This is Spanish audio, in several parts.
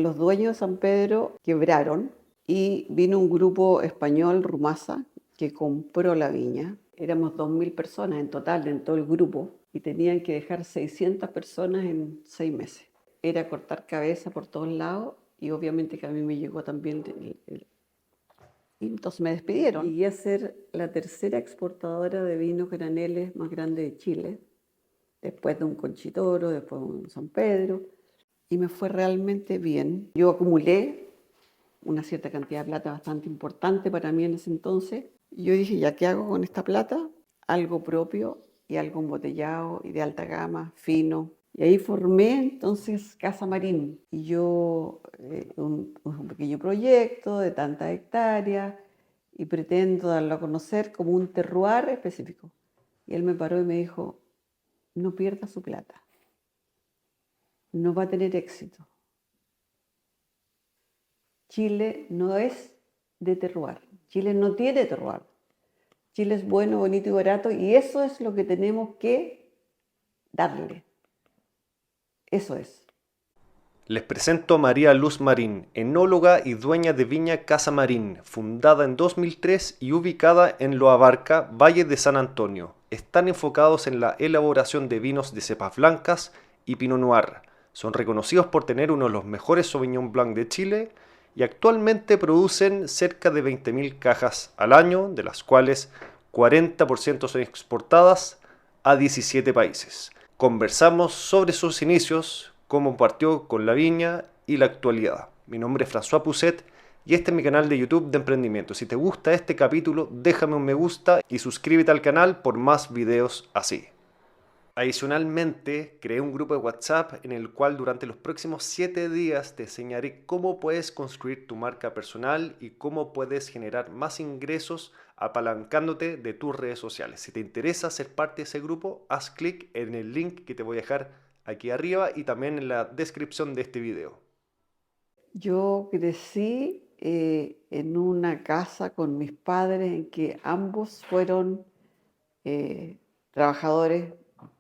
Los dueños de San Pedro quebraron y vino un grupo español, Rumasa, que compró la viña. Éramos 2000 personas en total, en todo el grupo, y tenían que dejar 600 personas en 6 meses. Era cortar cabeza por todos lados y obviamente que a mí me llegó también y entonces me despidieron. Llegué a ser la tercera exportadora de vinos graneles más grande de Chile, después de un Conchitoro, después de un San Pedro, y me fue realmente bien. Yo acumulé una cierta cantidad de plata bastante importante para mí en ese entonces. Y yo dije, ¿ya qué hago con esta plata? Algo propio y algo embotellado y de alta gama, fino. Y ahí formé entonces Casa Marín. Y yo, un pequeño proyecto de tantas hectáreas y pretendo darlo a conocer como un terroir específico. Y él me paró y me dijo, no pierda su plata, no va a tener éxito. Chile no es de terroir, Chile no tiene terroir. Chile es bueno, bonito y barato y eso es lo que tenemos que darle. Eso es. Les presento a María Luz Marín, enóloga y dueña de Viña Casa Marín, fundada en 2003 y ubicada en Loabarca, Valle de San Antonio. Están enfocados en la elaboración de vinos de cepas blancas y Pinot Noir. Son reconocidos por tener uno de los mejores Sauvignon Blanc de Chile y actualmente producen cerca de 20.000 cajas al año, de las cuales 40% son exportadas a 17 países. Conversamos sobre sus inicios, cómo partió con la viña y la actualidad. Mi nombre es François Pousset y este es mi canal de YouTube de emprendimiento. Si te gusta este capítulo, déjame un me gusta y suscríbete al canal por más videos así. Adicionalmente, creé un grupo de WhatsApp en el cual durante los próximos 7 días te enseñaré cómo puedes construir tu marca personal y cómo puedes generar más ingresos apalancándote de tus redes sociales. Si te interesa ser parte de ese grupo, haz clic en el link que te voy a dejar aquí arriba y también en la descripción de este video. Yo crecí en una casa con mis padres en que ambos fueron trabajadores,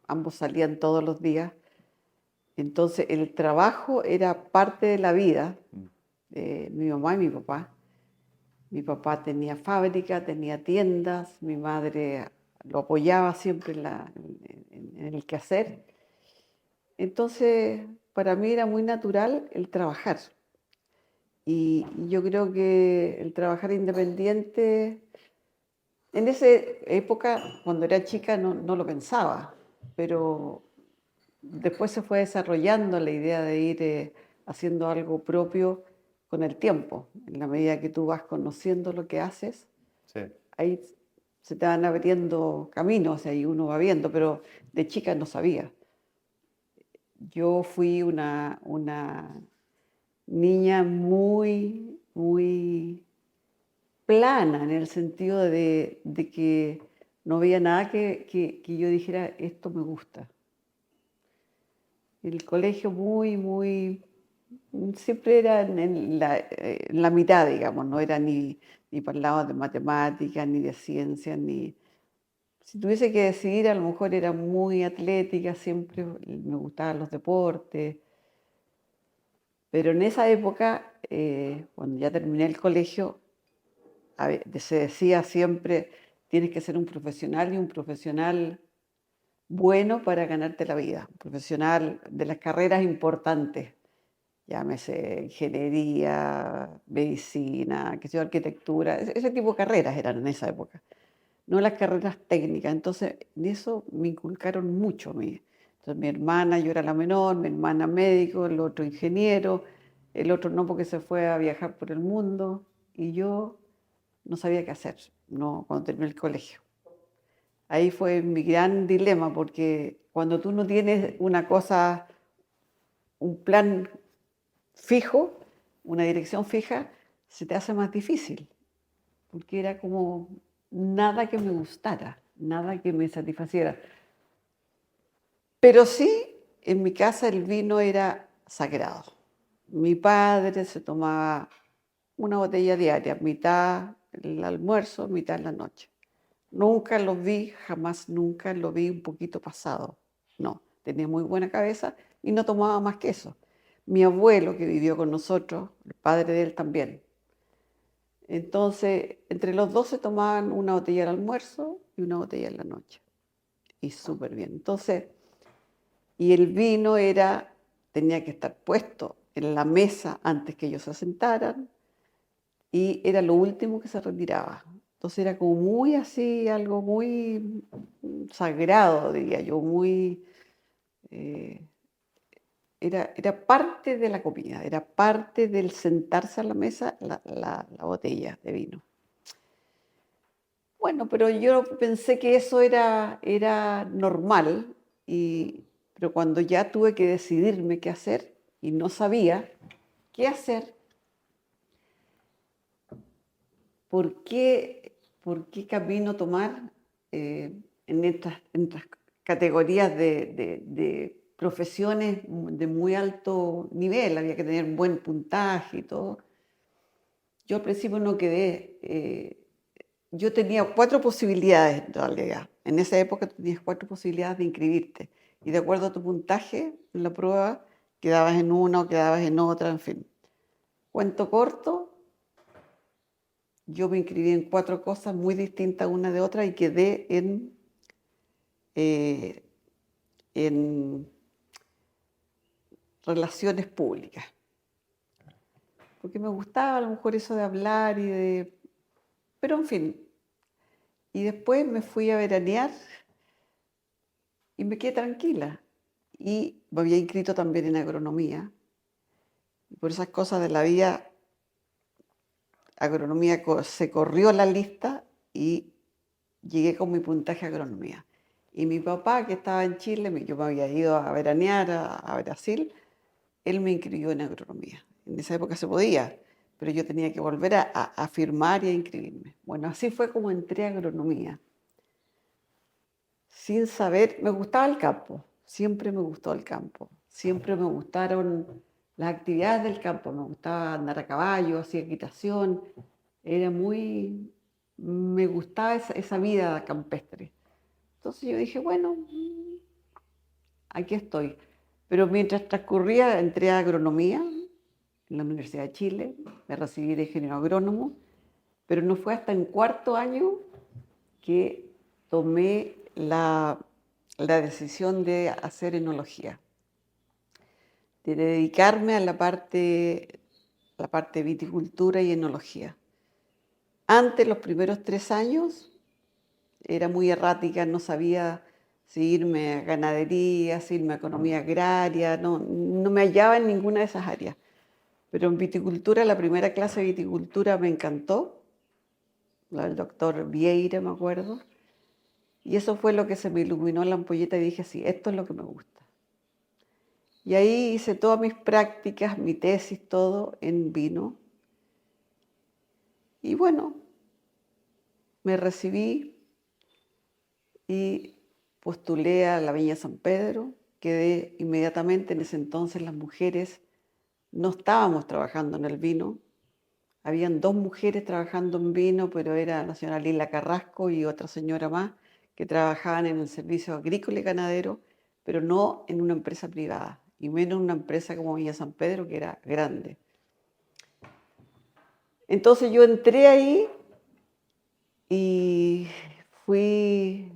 ambos salían todos los días. Entonces el trabajo era parte de la vida de mi mamá y mi papá. Mi papá tenía fábrica, tenía tiendas, mi madre lo apoyaba siempre en el quehacer. Entonces, para mí era muy natural el trabajar. Y yo creo que el trabajar independiente, en esa época, cuando era chica, no lo pensaba, pero después se fue desarrollando la idea de ir haciendo algo propio con el tiempo. En la medida que tú vas conociendo lo que haces, Sí. ahí se te van abriendo caminos, ahí uno va viendo, pero de chica no sabía. Yo fui una niña muy plana en el sentido de que no había nada que yo dijera, esto me gusta. El colegio siempre era en la mitad, digamos, no era ni para el lado de matemáticas, ni de ciencias, ni... Si tuviese que decidir, a lo mejor era muy atlética, siempre me gustaban los deportes, pero en esa época, cuando ya terminé el colegio, se decía siempre, tienes que ser un profesional y un profesional bueno para ganarte la vida, un profesional de las carreras importantes, llámese ingeniería, medicina, qué sé yo, arquitectura, ese tipo de carreras eran en esa época, no las carreras técnicas. Entonces, en eso me inculcaron mucho a mí. Entonces, mi hermana, yo era la menor, mi hermana médico, el otro ingeniero, el otro no porque se fue a viajar por el mundo, y yo no sabía qué hacer, no, cuando terminé el colegio. Ahí fue mi gran dilema, porque cuando tú no tienes una cosa, un plan fijo, una dirección fija, se te hace más difícil, porque era como nada que me gustara, nada que me satisfaciera. Pero sí, en mi casa el vino era sagrado. Mi padre se tomaba una botella diaria, mitad el almuerzo, mitad en la noche. Nunca lo vi, jamás nunca lo vi un poquito pasado. No, tenía muy buena cabeza y no tomaba más que eso. mi abuelo, que vivió con nosotros, el padre de él también. Entonces, entre los dos se tomaban una botella al almuerzo y una botella en la noche. Y súper bien. Entonces, y el vino tenía que estar puesto en la mesa antes que ellos se sentaran y era lo último que se retiraba. Entonces era como muy así, algo muy sagrado, diría yo, muy... eh, era parte de la comida, era parte del sentarse a la mesa la botella de vino. Bueno, pero yo pensé que eso era normal, pero cuando ya tuve que decidirme qué hacer y no sabía qué hacer, por qué camino tomar en estas categorías de profesiones de muy alto nivel, había que tener buen puntaje y todo. Yo al principio no quedé, yo tenía 4 posibilidades en realidad. En esa época tú tenías 4 posibilidades de inscribirte y de acuerdo a tu puntaje en la prueba quedabas en una o quedabas en otra, en fin. Cuento corto, yo me inscribí en 4 cosas muy distintas una de otra y quedé eh, en relaciones públicas, porque me gustaba a lo mejor eso de hablar pero en fin. Y después me fui a veranear y me quedé tranquila. Y me había inscrito también en agronomía. Y por esas cosas de la vida, agronomía se corrió la lista y llegué con mi puntaje a agronomía. Y mi papá, que estaba en Chile, yo me había ido a veranear a Brasil, él me inscribió en agronomía. En esa época se podía, pero yo tenía que volver a firmar y a inscribirme. Bueno, así fue como entré a agronomía. Sin saber, me gustaba el campo, siempre me gustó el campo, siempre me gustaron las actividades del campo, me gustaba andar a caballo, hacía equitación, me gustaba esa vida campestre. Entonces yo dije, bueno, aquí estoy. Pero mientras transcurría, entré a agronomía en la Universidad de Chile, me recibí de ingeniero agrónomo, pero no fue hasta en 4.º año que tomé la decisión de hacer enología, de dedicarme a la parte viticultura y enología. Antes, los primeros 3 años, era muy errática, no sabía si irme a ganadería, si irme a economía agraria, no me hallaba en ninguna de esas áreas. Pero en viticultura, la primera clase de viticultura me encantó, la del doctor Vieira, me acuerdo, y eso fue lo que se me iluminó la ampolleta y dije, sí, esto es lo que me gusta. Y ahí hice todas mis prácticas, mi tesis, todo en vino. Y bueno, me recibí y postulé a la Viña San Pedro. Quedé inmediatamente, en ese entonces las mujeres no estábamos trabajando en el vino. Habían 2 mujeres trabajando en vino, pero era la señora Lila Carrasco y otra señora más que trabajaban en el servicio agrícola y ganadero, pero no en una empresa privada, y menos en una empresa como Viña San Pedro, que era grande. Entonces yo entré ahí y fui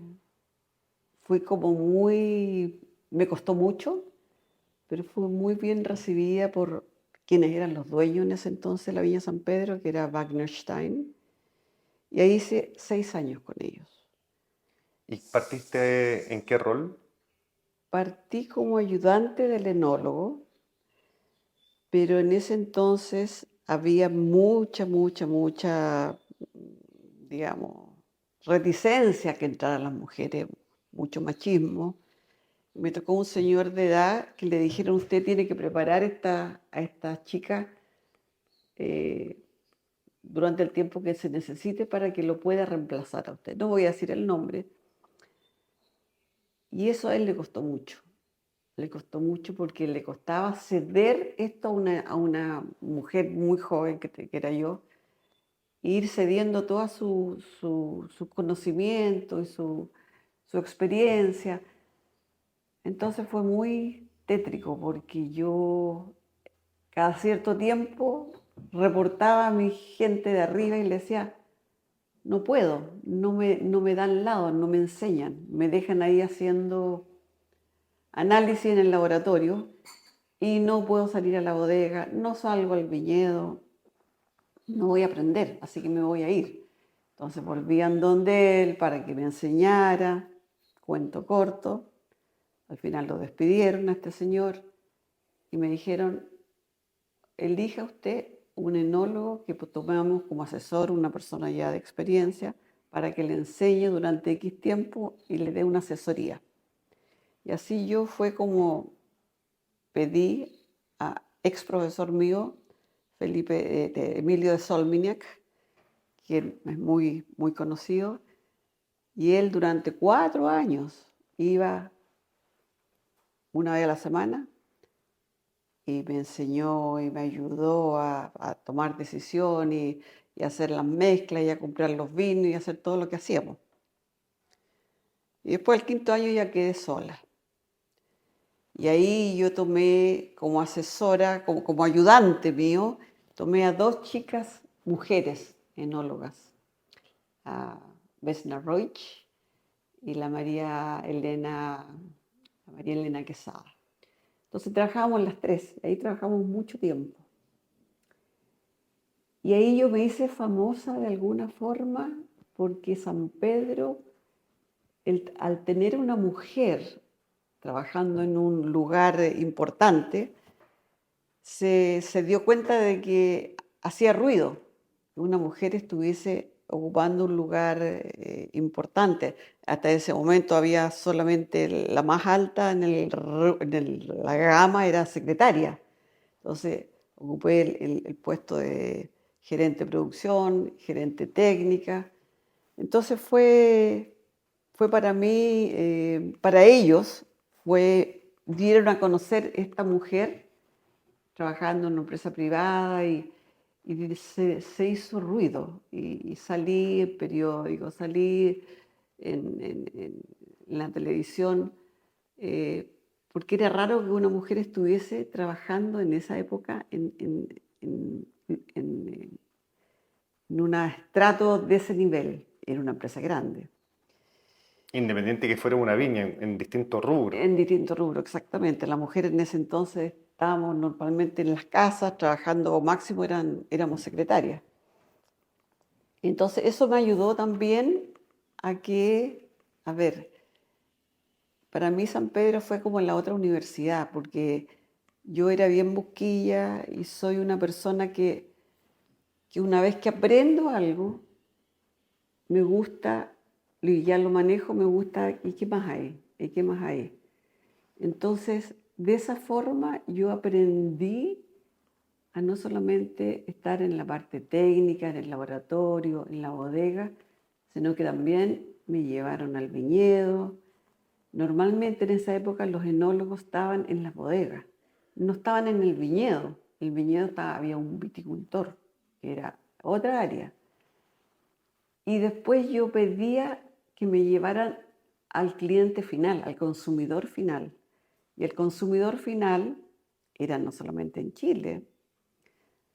como me costó mucho, pero fui muy bien recibida por quienes eran los dueños en ese entonces de la Viña San Pedro, que era Wagner Stein, y ahí hice 6 años con ellos. ¿Y partiste en qué rol? Partí como ayudante del enólogo, pero en ese entonces había mucha, digamos, reticencia a que entraran las mujeres, mucho machismo. Me tocó un señor de edad que le dijeron, usted tiene que preparar a esta chica durante el tiempo que se necesite para que lo pueda reemplazar a usted. No voy a decir el nombre. Y eso a él le costó mucho. Le costó mucho porque le costaba ceder esto a una mujer muy joven que era yo, e ir cediendo todo su conocimiento y su experiencia. Entonces fue muy tétrico porque yo cada cierto tiempo reportaba a mi gente de arriba y le decía, no puedo, no me dan lado, no me enseñan, me dejan ahí haciendo análisis en el laboratorio y no puedo salir a la bodega, no salgo al viñedo, no voy a aprender, así que me voy a ir. Entonces volvían donde él para que me enseñara, cuento corto. Al final lo despidieron a este señor y me dijeron, elija usted un enólogo que tomamos como asesor, una persona ya de experiencia, para que le enseñe durante X tiempo y le dé una asesoría. Y así yo fue como pedí a ex profesor mío, Emilio de Solminiak, que es muy conocido, y él durante 4 años iba una vez a la semana y me enseñó y me ayudó a tomar decisiones y a hacer las mezclas y a comprar los vinos y a hacer todo lo que hacíamos. Y después el 5.º año ya quedé sola. Y ahí yo tomé como asesora, como ayudante mío, tomé a 2 chicas mujeres enólogas, a Vesna Roig y la María Elena Quesada. Entonces trabajábamos las 3, ahí trabajamos mucho tiempo. Y ahí yo me hice famosa de alguna forma porque San Pedro, al tener una mujer trabajando en un lugar importante, se dio cuenta de que hacía ruido que una mujer estuviese ocupando un lugar importante. Hasta ese momento había solamente la más alta la gama era secretaria. Entonces ocupé el puesto de gerente de producción, gerente técnica. Entonces fue para mí, para ellos, dieron a conocer esta mujer trabajando en una empresa privada y se hizo ruido y salí en periódicos, salí en la televisión, porque era raro que una mujer estuviese trabajando en esa época en un estrato de ese nivel. Era una empresa grande. Independiente que fuera una viña en distintos rubros. En distintos rubros, exactamente. Las mujeres en ese entonces estábamos normalmente en las casas trabajando, o máximo éramos secretarias. Entonces eso me ayudó también a ver, para mí San Pedro fue como en la otra universidad, porque yo era bien busquilla y soy una persona que una vez que aprendo algo, me gusta, y ya lo manejo, me gusta, ¿y qué más hay? ¿Y qué más hay? Entonces, de esa forma yo aprendí a no solamente estar en la parte técnica, en el laboratorio, en la bodega, sino que también me llevaron al viñedo. Normalmente en esa época los enólogos estaban en las bodegas, no estaban en el viñedo. El viñedo había un viticultor, que era otra área. Y después yo pedía que me llevaran al cliente final, al consumidor final. Y el consumidor final era no solamente en Chile.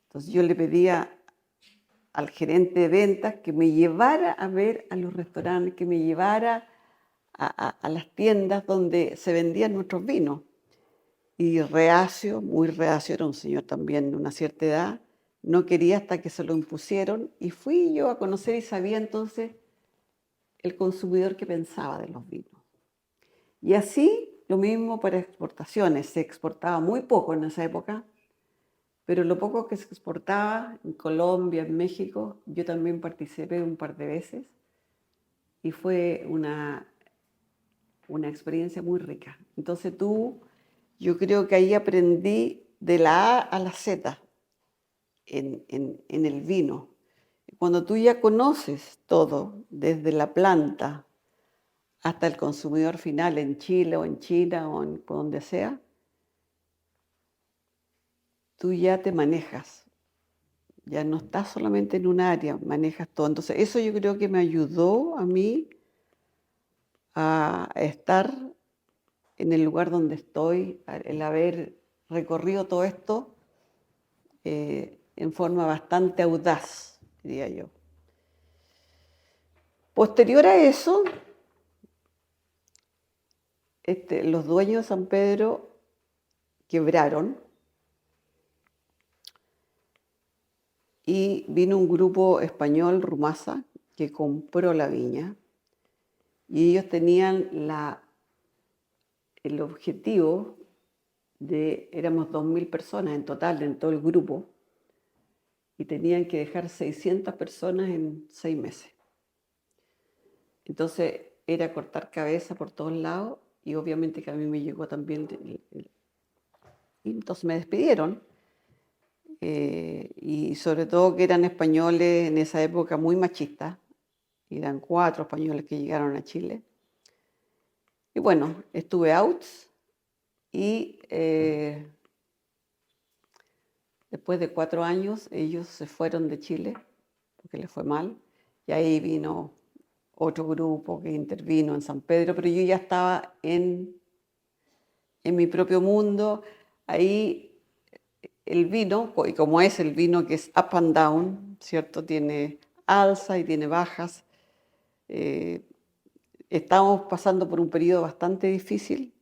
Entonces yo le pedía al gerente de ventas que me llevara a ver a los restaurantes, que me llevara a las tiendas donde se vendían nuestros vinos. Y reacio, muy reacio, era un señor también de una cierta edad, no quería hasta que se lo impusieron y fui yo a conocer y sabía entonces el consumidor que pensaba de los vinos. Y así lo mismo para exportaciones, se exportaba muy poco en esa época, pero lo poco que se exportaba en Colombia, en México, yo también participé un par de veces y fue una experiencia muy rica. Entonces yo creo que ahí aprendí de la A a la Z en el vino. Cuando tú ya conoces todo, desde la planta hasta el consumidor final en Chile o en China o por donde sea, tú ya te manejas. Ya no estás solamente en un área, manejas todo. Entonces, eso yo creo que me ayudó a mí a estar en el lugar donde estoy, el haber recorrido todo esto en forma bastante audaz, diría yo. Posterior a eso, los dueños de San Pedro quebraron y vino un grupo español, Rumasa, que compró la viña y ellos tenían el objetivo éramos 2.000 personas en total, en todo el grupo, y tenían que dejar 600 personas en 6 meses. Entonces era cortar cabeza por todos lados y obviamente que a mí me llegó también, y entonces me despidieron. Y sobre todo que eran españoles en esa época muy machistas, eran 4 españoles que llegaron a Chile. Y bueno, estuve out y después de 4 años ellos se fueron de Chile porque les fue mal y ahí vino otro grupo que intervino en San Pedro, pero yo ya estaba en mi propio mundo. Ahí el vino, y como es el vino que es up and down, ¿cierto? Tiene alza y tiene bajas. Estábamos pasando por un periodo bastante difícil,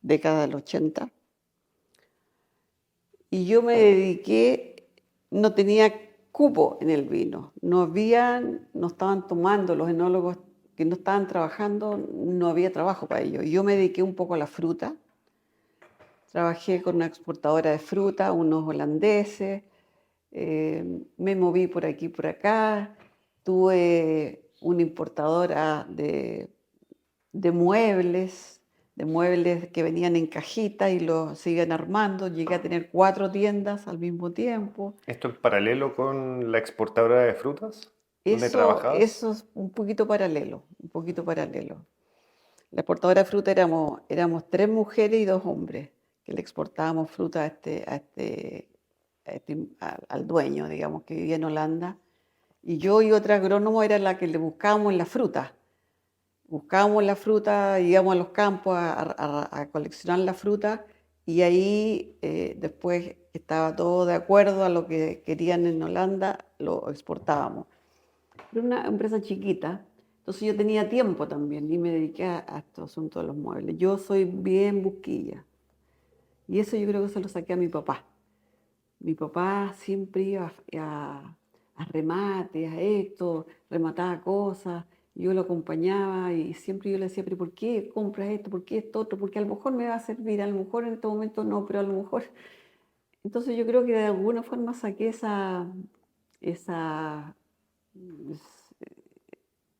década del 80, y yo me dediqué, no tenía cupo en el vino, no estaban tomando los enólogos que no estaban trabajando, no había trabajo para ellos. Yo me dediqué un poco a la fruta, trabajé con una exportadora de fruta, unos holandeses, me moví por aquí y por acá, tuve una importadora de muebles, que venían en cajita y los siguen armando. Llegué a tener 4 tiendas al mismo tiempo. ¿Esto en paralelo con la exportadora de frutas? ¿Dónde Eso trabajabas? es un poquito paralelo, un poquito paralelo. La exportadora de fruta éramos 3 mujeres y 2 hombres que le exportábamos fruta al dueño, digamos, que vivía en Holanda. Y yo y otra agrónomo era la que le buscábamos la fruta. Buscábamos la fruta, íbamos a los campos a coleccionar la fruta y ahí después estaba todo de acuerdo a lo que querían en Holanda, lo exportábamos. Era una empresa chiquita, entonces yo tenía tiempo también y me dediqué a estos asuntos de los muebles. Yo soy bien busquilla y eso yo creo que se lo saqué a mi papá. Mi papá siempre iba a remates, a esto, remataba cosas, yo lo acompañaba y siempre yo le decía, pero ¿por qué compras esto? ¿Por qué esto otro? Porque a lo mejor me va a servir, a lo mejor en este momento no, pero a lo mejor... Entonces yo creo que de alguna forma saqué esa,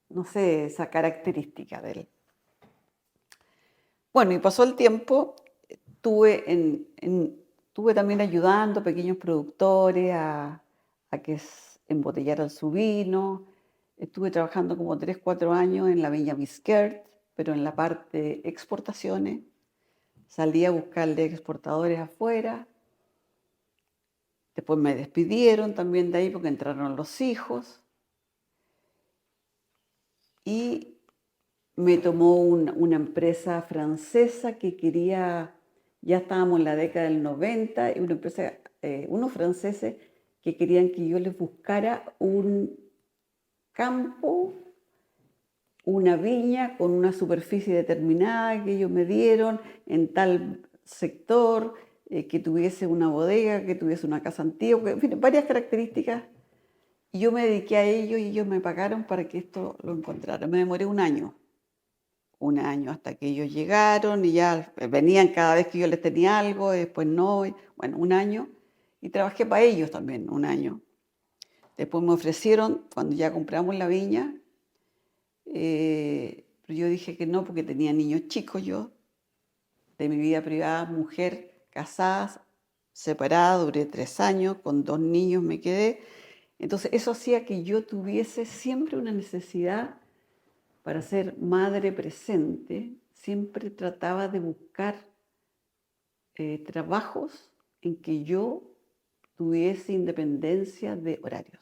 no sé, esa característica de él. Bueno, y pasó el tiempo, estuve también ayudando a pequeños productores a que embotellaran su vino. Estuve trabajando como 3, 4 años en la Viña Bisquert, pero en la parte de exportaciones. Salí a buscarle exportadores afuera. Después me despidieron también de ahí porque entraron los hijos. Y me tomó una empresa francesa que quería, ya estábamos en la década del 90, y unos franceses que querían que yo les buscara un campo, una viña con una superficie determinada que ellos me dieron en tal sector, que tuviese una bodega, que tuviese una casa antigua, en fin, varias características. Y yo me dediqué a ello y ellos me pagaron para que esto lo encontrara. Me demoré un año hasta que ellos llegaron y ya venían cada vez que yo les tenía algo, después no, bueno, un año. Y trabajé para ellos también un año. Después me ofrecieron, cuando ya compramos la viña, pero yo dije que no porque tenía niños chicos yo, de mi vida privada, mujer, casada, separada, duré 3 años, con 2 niños me quedé. Entonces eso hacía que yo tuviese siempre una necesidad para ser madre presente, siempre trataba de buscar trabajos en que yo tuviese independencia de horarios.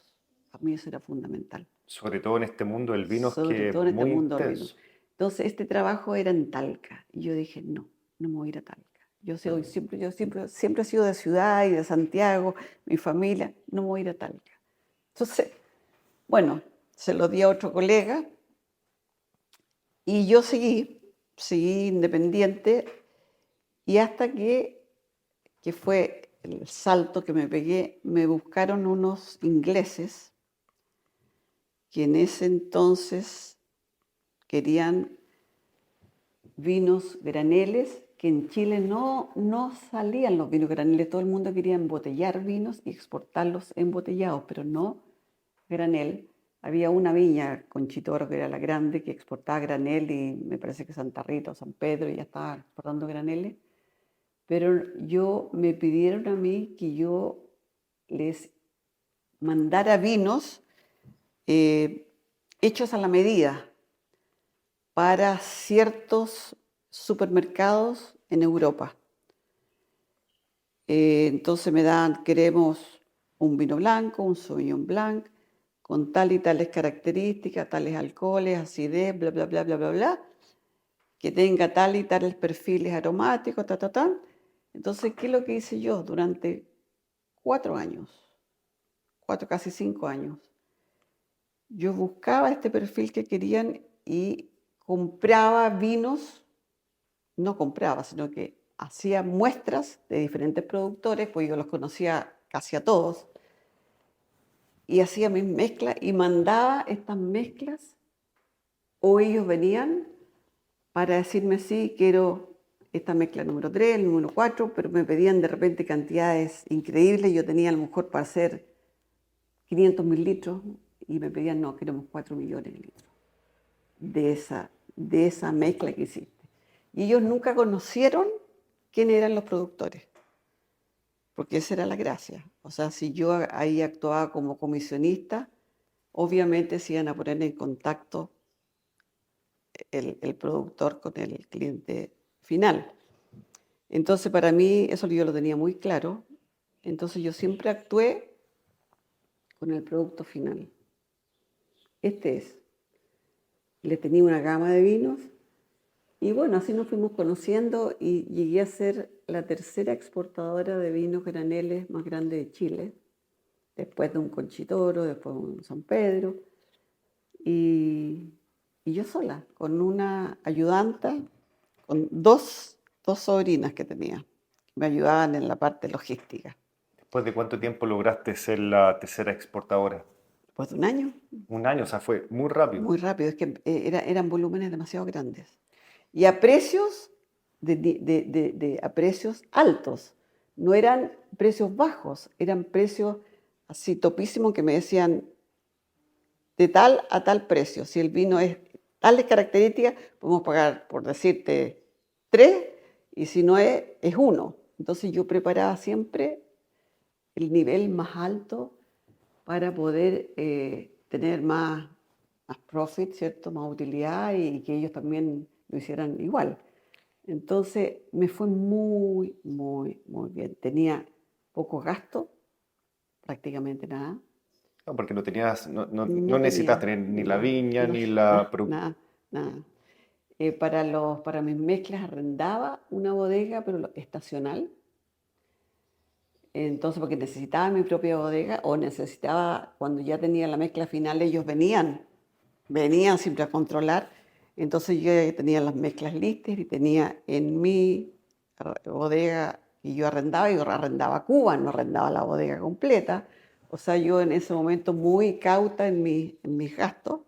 Para mí eso era fundamental. Sobre todo en este mundo del vino es Sobre que es todo en este muy mundo del vino. intenso. Entonces este trabajo era en Talca y yo dije, no, no me voy a ir a Talca. Yo siempre he sido de ciudad y de Santiago, mi familia, no me voy a ir a Talca. Entonces, bueno, se lo di a otro colega y yo seguí independiente y hasta que fue el salto que me pegué, me buscaron unos ingleses que en ese entonces querían vinos graneles, que en Chile no salían los vinos graneles, todo el mundo quería embotellar vinos y exportarlos embotellados, pero no granel. Había una viña, Conchitoro, que era la grande, que exportaba granel y me parece que Santa Rita o San Pedro ya estaba exportando graneles. Pero me pidieron a mí que yo les mandara vinos hechos a la medida para ciertos supermercados en Europa. Entonces queremos un vino blanco, un Sauvignon Blanc, con tal y tales características, tales alcoholes, acidez, bla, bla, bla, bla, bla, bla, que tenga tal y tales perfiles aromáticos, ta, ta, ta. Entonces, ¿qué es lo que hice yo durante 4 años? 4, casi 5 años. Yo buscaba este perfil que querían y compraba vinos, no compraba, sino que hacía muestras de diferentes productores, pues yo los conocía casi a todos, y hacía mis mezclas y mandaba estas mezclas, o ellos venían para decirme, sí, quiero esta mezcla número 3, el número 4, pero me pedían de repente cantidades increíbles. Yo tenía a lo mejor para hacer 500.000 litros y me pedían, no, queremos 4 millones de litros de esa mezcla que hiciste. Y ellos nunca conocieron quiénes eran los productores, porque esa era la gracia. O sea, si yo ahí actuaba como comisionista, obviamente se iban a poner en contacto el productor con el cliente final. Entonces, para mí, eso yo lo tenía muy claro. Entonces, yo siempre actué con el producto final. Le tenía una gama de vinos y bueno, así nos fuimos conociendo y llegué a ser la tercera exportadora de vinos graneles más grande de Chile, después de un Conchitoro, después de un San Pedro, y yo sola, con una ayudanta, con dos sobrinas que tenía, que me ayudaban en la parte logística. ¿Después de cuánto tiempo lograste ser la tercera exportadora? Después de un año, Un año, o sea, fue muy rápido. muy rápido, es que eran volúmenes demasiado grandes. Y a precios, a precios altos, no eran precios bajos, eran precios así topísimos que me decían de tal a tal precio. Si el vino es tales características, podemos pagar, por decirte, 3, y si no es 1. Entonces yo preparaba siempre el nivel más alto para poder tener más profit, ¿cierto? Más utilidad y que ellos también lo hicieran igual. Entonces me fue muy, muy, muy bien. Tenía poco gasto, prácticamente nada. No, porque no No necesitas tenía tener ni la nada, viña ni la nada, nada. Para mis mezclas arrendaba una bodega, pero estacional. Entonces, porque necesitaba mi propia bodega o necesitaba, cuando ya tenía la mezcla final, ellos venían siempre a controlar. Entonces yo ya tenía las mezclas listas y tenía en mi bodega que yo arrendaba Cuba, no arrendaba la bodega completa. O sea, yo en ese momento muy cauta en mis gastos.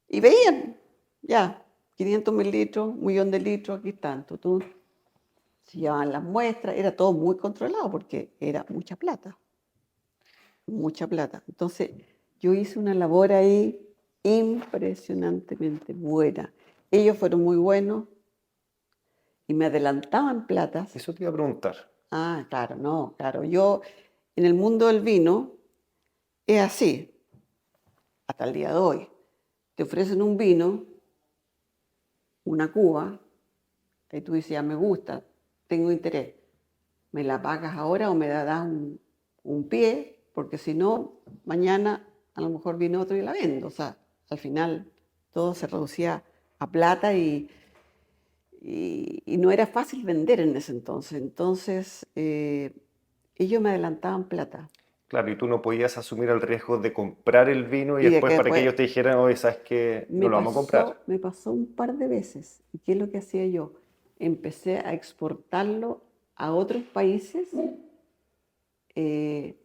Y veían, ya, 500.000 litros, 1.000.000 de litros, aquí están. Se llevaban las muestras, era todo muy controlado porque era mucha plata, mucha plata. Entonces, yo hice una labor ahí impresionantemente buena. Ellos fueron muy buenos y me adelantaban platas. Eso te iba a preguntar. Ah, claro, no, claro. Yo, en el mundo del vino, es así, hasta el día de hoy. Te ofrecen un vino, una cuba, y tú dices, ya me gusta, tengo interés. ¿Me la pagas ahora o me das un pie? Porque si no, mañana a lo mejor viene otro y la vendo. O sea, al final todo se reducía a plata y y no era fácil vender en ese entonces. Entonces, ellos me adelantaban plata. Claro, y tú no podías asumir el riesgo de comprar el vino y Y de después que para que después ellos te dijeran, oye, ¿sabes qué? No lo vamos a comprar. me pasó un par de veces. ¿Y qué es lo que hacía yo? Empecé a exportarlo a otros países, eh,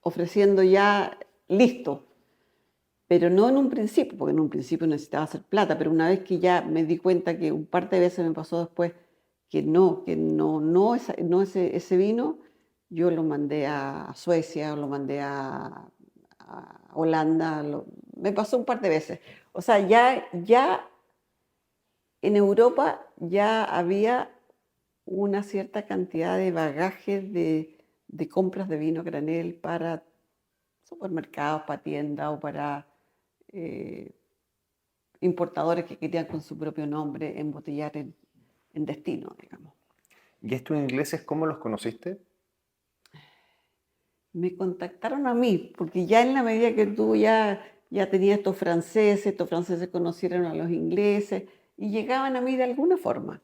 ofreciendo ya listo, pero no en un principio, porque en un principio necesitaba hacer plata, pero una vez que ya me di cuenta que un par de veces me pasó después que no ese vino, yo lo mandé a Suecia, lo mandé a Holanda, me pasó un par de veces. O sea, ya en Europa ya había una cierta cantidad de bagaje de compras de vino a granel para supermercados, para tiendas o para eh, importadores que querían con su propio nombre embotellar en destino, digamos. ¿Y estos ingleses cómo los conociste? Me contactaron a mí, porque ya en la medida que tú ya tenías estos franceses conocieron a los ingleses y llegaban a mí de alguna forma.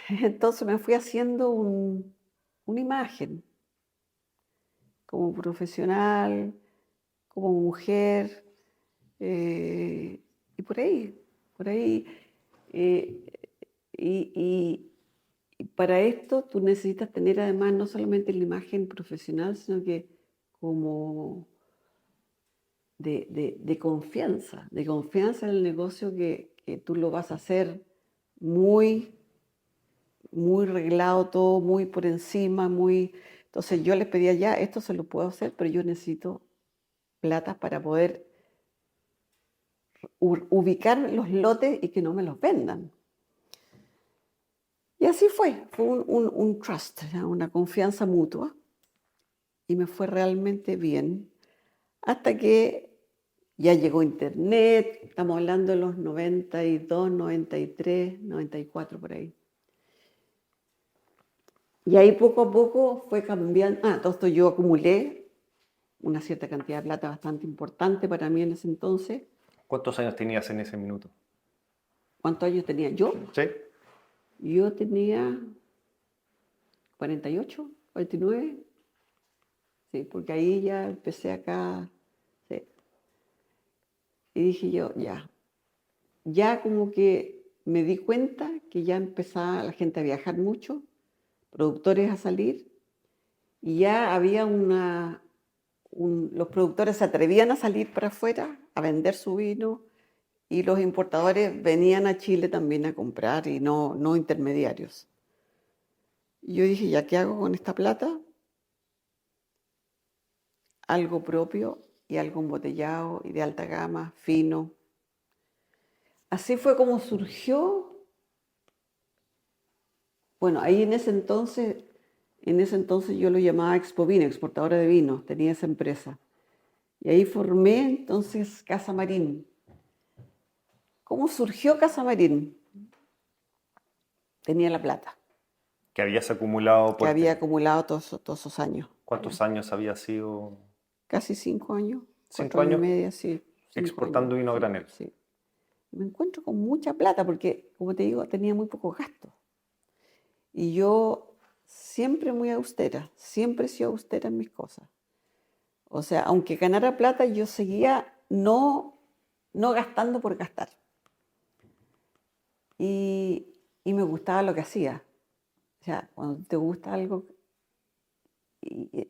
Entonces me fui haciendo una imagen como profesional, como mujer, y por ahí. eh, y, y- y para esto tú necesitas tener además no solamente la imagen profesional, sino que como de confianza en el negocio que tú lo vas a hacer muy, muy reglado todo, muy por encima, muy... Entonces yo les pedía ya, esto se lo puedo hacer, pero yo necesito plata para poder ubicar los lotes y que no me los vendan. Y así fue un trust, ¿ya? Una confianza mutua y me fue realmente bien hasta que ya llegó Internet, estamos hablando de los 92, 93, 94 por ahí. Y ahí poco a poco fue cambiando, todo esto yo acumulé una cierta cantidad de plata bastante importante para mí en ese entonces. ¿Cuántos años tenías en ese minuto? ¿Cuántos años tenía yo? ¿Sí? Yo tenía 48, 49. Sí, porque ahí ya empecé acá, sí. Y dije yo, ya como que me di cuenta que ya empezaba la gente a viajar mucho, productores a salir, y ya había los productores se atrevían a salir para afuera a vender su vino, y los importadores venían a Chile también a comprar y no intermediarios. Y yo dije, ¿ya qué hago con esta plata? Algo propio y algo embotellado y de alta gama, fino. Así fue como surgió, bueno, ahí en ese entonces yo lo llamaba Expovino, exportadora de vino, tenía esa empresa. Y ahí formé entonces Casa Marín. ¿Cómo surgió Casa Marín? Tenía la plata Que habías acumulado que por había acumulado todos esos años. ¿Cuántos años había sido? Casi 5 años, ¿Cinco 4 años y años medio, sí, 5 años, exportando vino a sí, granel? sí. Me encuentro con mucha plata porque, como te digo, tenía muy pocos gastos. Y yo siempre muy austera, siempre he sido austera en mis cosas. O sea, aunque ganara plata, yo seguía no gastando por gastar. Y, y me gustaba lo que hacía. O sea, cuando te gusta algo,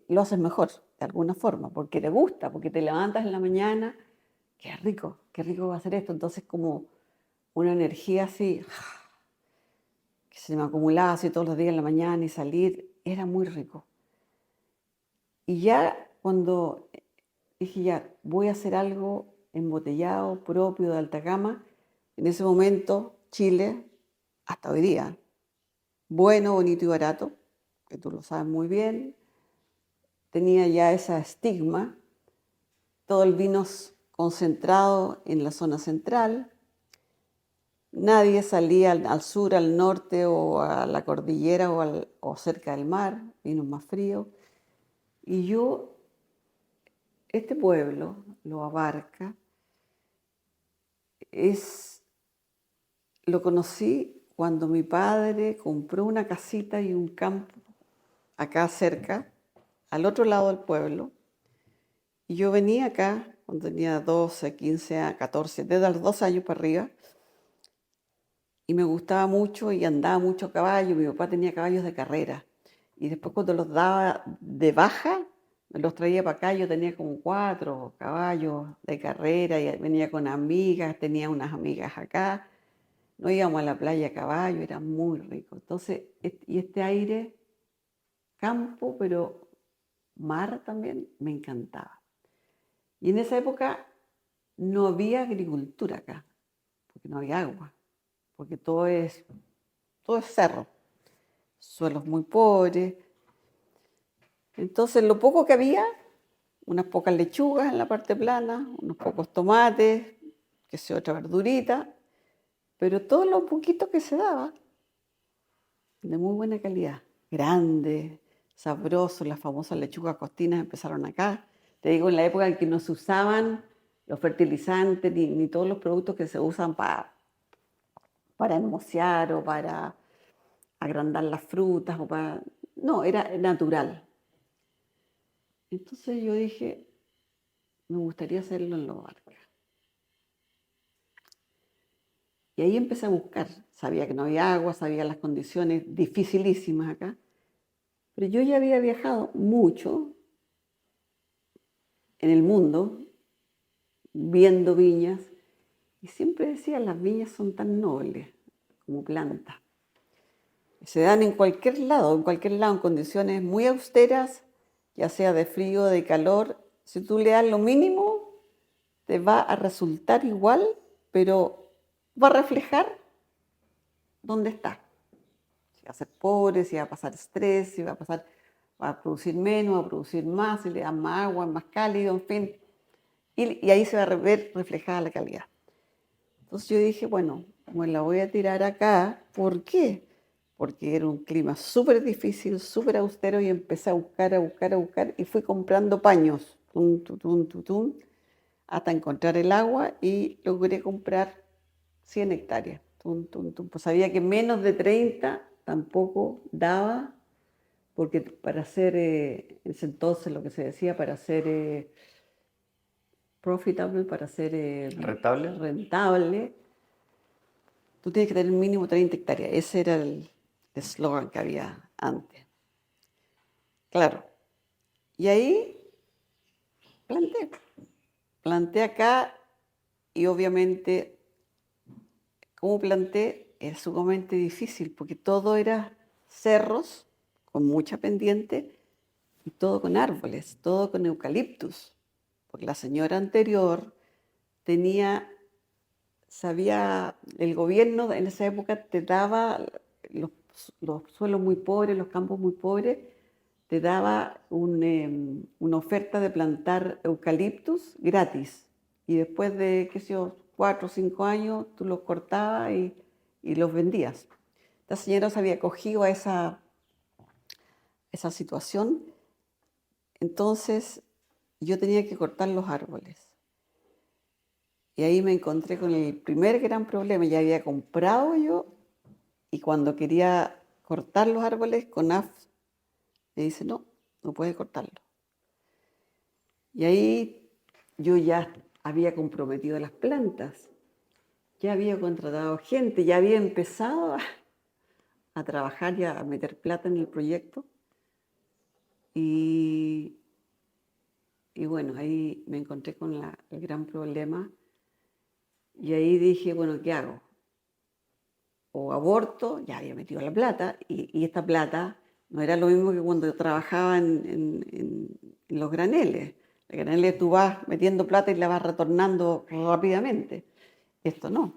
lo haces mejor, de alguna forma, porque te gusta, porque te levantas en la mañana, qué rico va a ser esto. Entonces, como una energía así, que se me acumulaba así todos los días en la mañana y salir, era muy rico. Y ya cuando dije, ya, voy a hacer algo embotellado, propio, de alta gama, en ese momento, Chile, hasta hoy día, bueno, bonito y barato, que tú lo sabes muy bien, tenía ya esa estigma, todo el vino concentrado en la zona central, nadie salía al sur, al norte o a la cordillera o cerca del mar, vinos más fríos. Y yo, este pueblo lo abarca, es lo conocí cuando mi padre compró una casita y un campo acá cerca, al otro lado del pueblo. Y yo venía acá cuando tenía 12, 15, 14, desde los 2 años para arriba, y me gustaba mucho y andaba mucho a caballo. Mi papá tenía caballos de carrera. Y después cuando los daba de baja, me los traía para acá. Yo tenía como 4 caballos de carrera y venía con amigas, tenía unas amigas acá. No íbamos a la playa a caballo, era muy rico. Entonces, y este aire, campo, pero mar también, me encantaba. Y en esa época no había agricultura acá, porque no había agua, porque todo es cerro, suelos muy pobres. Entonces, lo poco que había, unas pocas lechugas en la parte plana, unos pocos tomates, que sea otra verdurita, pero todo lo poquito que se daba, de muy buena calidad, grande, sabroso. Las famosas lechugas costinas empezaron acá. Te digo, en la época en que no se usaban los fertilizantes ni todos los productos que se usan para enmociar o para agrandar las frutas o para... No, era natural. Entonces yo dije, me gustaría hacerlo en Lo Barca. Y ahí empecé a buscar. Sabía que no había agua, sabía las condiciones dificilísimas acá. Pero yo ya había viajado mucho en el mundo, viendo viñas, y siempre decía, las viñas son tan nobles como plantas. Se dan en cualquier lado, en condiciones muy austeras, ya sea de frío, de calor. Si tú le das lo mínimo, te va a resultar igual, pero va a reflejar dónde está. Si va a ser pobre, si va a pasar estrés, si va a producir menos, va a producir más, si le das más agua, más cálido, en fin. Y ahí se va a ver reflejada la calidad. Entonces yo dije, bueno, me la voy a tirar acá. ¿Por qué? Porque era un clima súper difícil, súper austero, y empecé a buscar, y fui comprando paños, hasta encontrar el agua, y logré comprar 100 hectáreas. Pues sabía que menos de 30 tampoco daba, porque para hacer, en ese entonces lo que se decía, para hacer profitable, para ser ¿Rentable? rentable, tú tienes que tener mínimo 30 hectáreas. Ese era el eslogan que había antes. Claro. Y ahí planté. Planté acá, y obviamente, como planté, es sumamente difícil porque todo era cerros con mucha pendiente y todo con árboles, todo con eucaliptus. Porque la señora anterior tenía el gobierno en esa época te daba los, los suelos muy pobres, los campos muy pobres, te daba una oferta de plantar eucaliptus gratis. Y después de, qué sé yo, 4 o 5 años, tú los cortabas y los vendías. Esta señora se había acogido a esa situación, entonces yo tenía que cortar los árboles. Y ahí me encontré con el primer gran problema. Ya había comprado yo, y cuando quería cortar los árboles, CONAF me dice, no, no puedes cortarlo. Y ahí yo ya había comprometido las plantas, ya había contratado gente, ya había empezado a trabajar y a meter plata en el proyecto. Y bueno, ahí me encontré con el gran problema. Y ahí dije, bueno, ¿qué hago? O aborto, ya había metido la plata, y esta plata no era lo mismo que cuando trabajaba en los graneles. En los graneles tú vas metiendo plata y la vas retornando rápidamente. Esto no.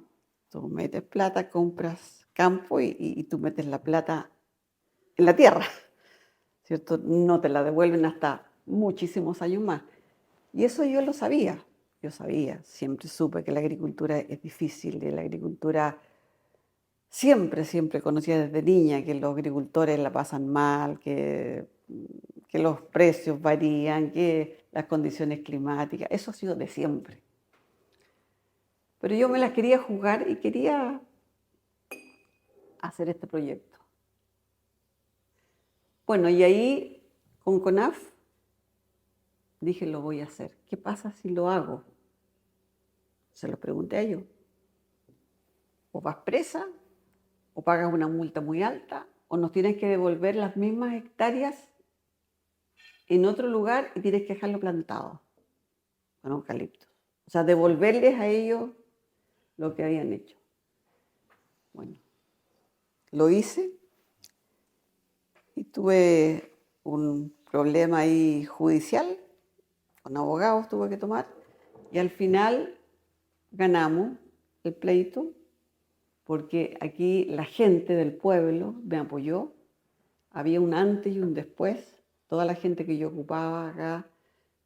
Tú metes plata, compras campo y tú metes la plata en la tierra, ¿cierto? No te la devuelven hasta muchísimos años más. Y eso yo lo sabía. Yo sabía, siempre supe que la agricultura es difícil, y la agricultura... Siempre conocía desde niña que los agricultores la pasan mal, que los precios varían, que las condiciones climáticas, eso ha sido de siempre. Pero yo me las quería jugar y quería a hacer este proyecto. Bueno, y ahí con CONAF dije, lo voy a hacer. ¿Qué pasa si lo hago? Se lo pregunté a ellos. O vas presa, o pagas una multa muy alta, o nos tienes que devolver las mismas hectáreas en otro lugar y tienes que dejarlo plantado con eucaliptos. O sea, devolverles a ellos lo que habían hecho. Bueno, lo hice y tuve un problema ahí judicial, con abogados tuve que tomar, y al final ganamos el pleito, porque aquí la gente del pueblo me apoyó, había un antes y un después, toda la gente que yo ocupaba acá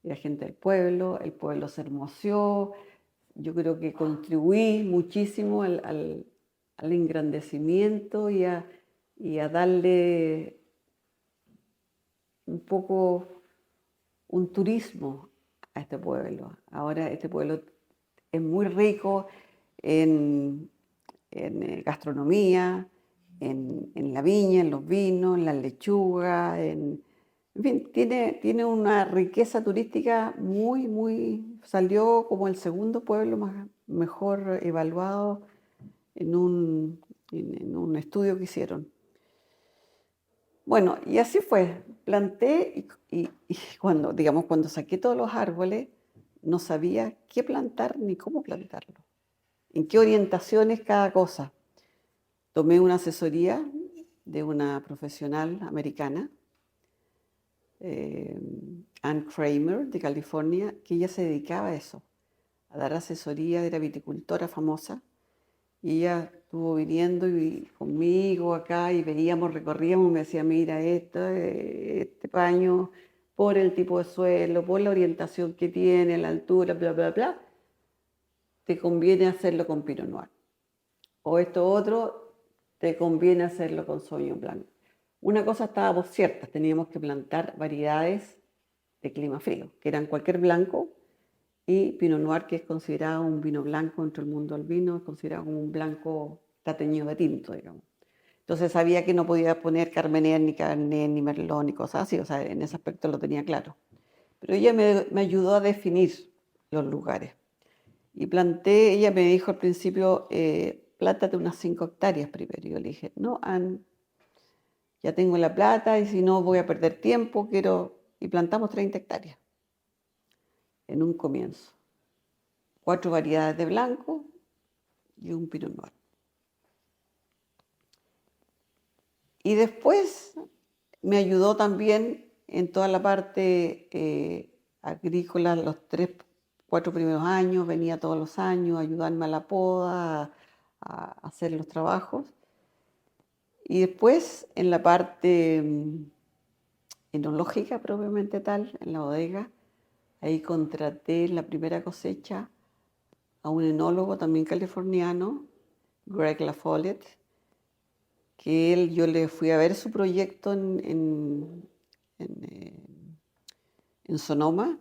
era gente del pueblo, el pueblo se hermoseó, yo creo que contribuí muchísimo al engrandecimiento y a darle un poco un turismo a este pueblo. Ahora este pueblo es muy rico en gastronomía, en la viña, en los vinos, en la lechuga, en fin, tiene una riqueza turística salió como el segundo pueblo mejor evaluado en un estudio que hicieron. Bueno, y así fue, planté y cuando saqué todos los árboles, no sabía qué plantar ni cómo plantarlo, en qué orientaciones cada cosa. Tomé una asesoría de una profesional americana, Ann Kramer, de California, que ella se dedicaba a eso, a dar asesoría, era viticultora famosa, y ella estuvo viniendo conmigo acá y recorríamos, me decía, mira, este paño, por el tipo de suelo, por la orientación que tiene, la altura, bla, bla, bla, te conviene hacerlo con Pinot Noir. O esto otro, te conviene hacerlo con Sauvignon Blanc. Una cosa estábamos ciertas, teníamos que plantar variedades de clima frío, que eran cualquier blanco, y Pinot Noir, que es considerado un vino blanco dentro del mundo del vino, es considerado como un blanco, está teñido de tinto, digamos. Entonces sabía que no podía poner Carmener, ni Cabernet, ni Merlot, ni cosas así, o sea, en ese aspecto lo tenía claro. Pero ella me ayudó a definir los lugares. Y planté, ella me dijo al principio, plántate unas 5 hectáreas primero. Y yo le dije, no, Ann, ya tengo la plata y si no voy a perder tiempo, quiero... Y plantamos 30 hectáreas en un comienzo. 4 variedades de blanco y un Pinot Noir. Y después me ayudó también en toda la parte agrícola, los 4 primeros años, venía todos los años a ayudarme a la poda, a hacer los trabajos. Y después en la parte enológica propiamente tal, en la bodega, ahí contraté en la primera cosecha a un enólogo también californiano, Greg LaFollette, que yo le fui a ver su proyecto en Sonoma,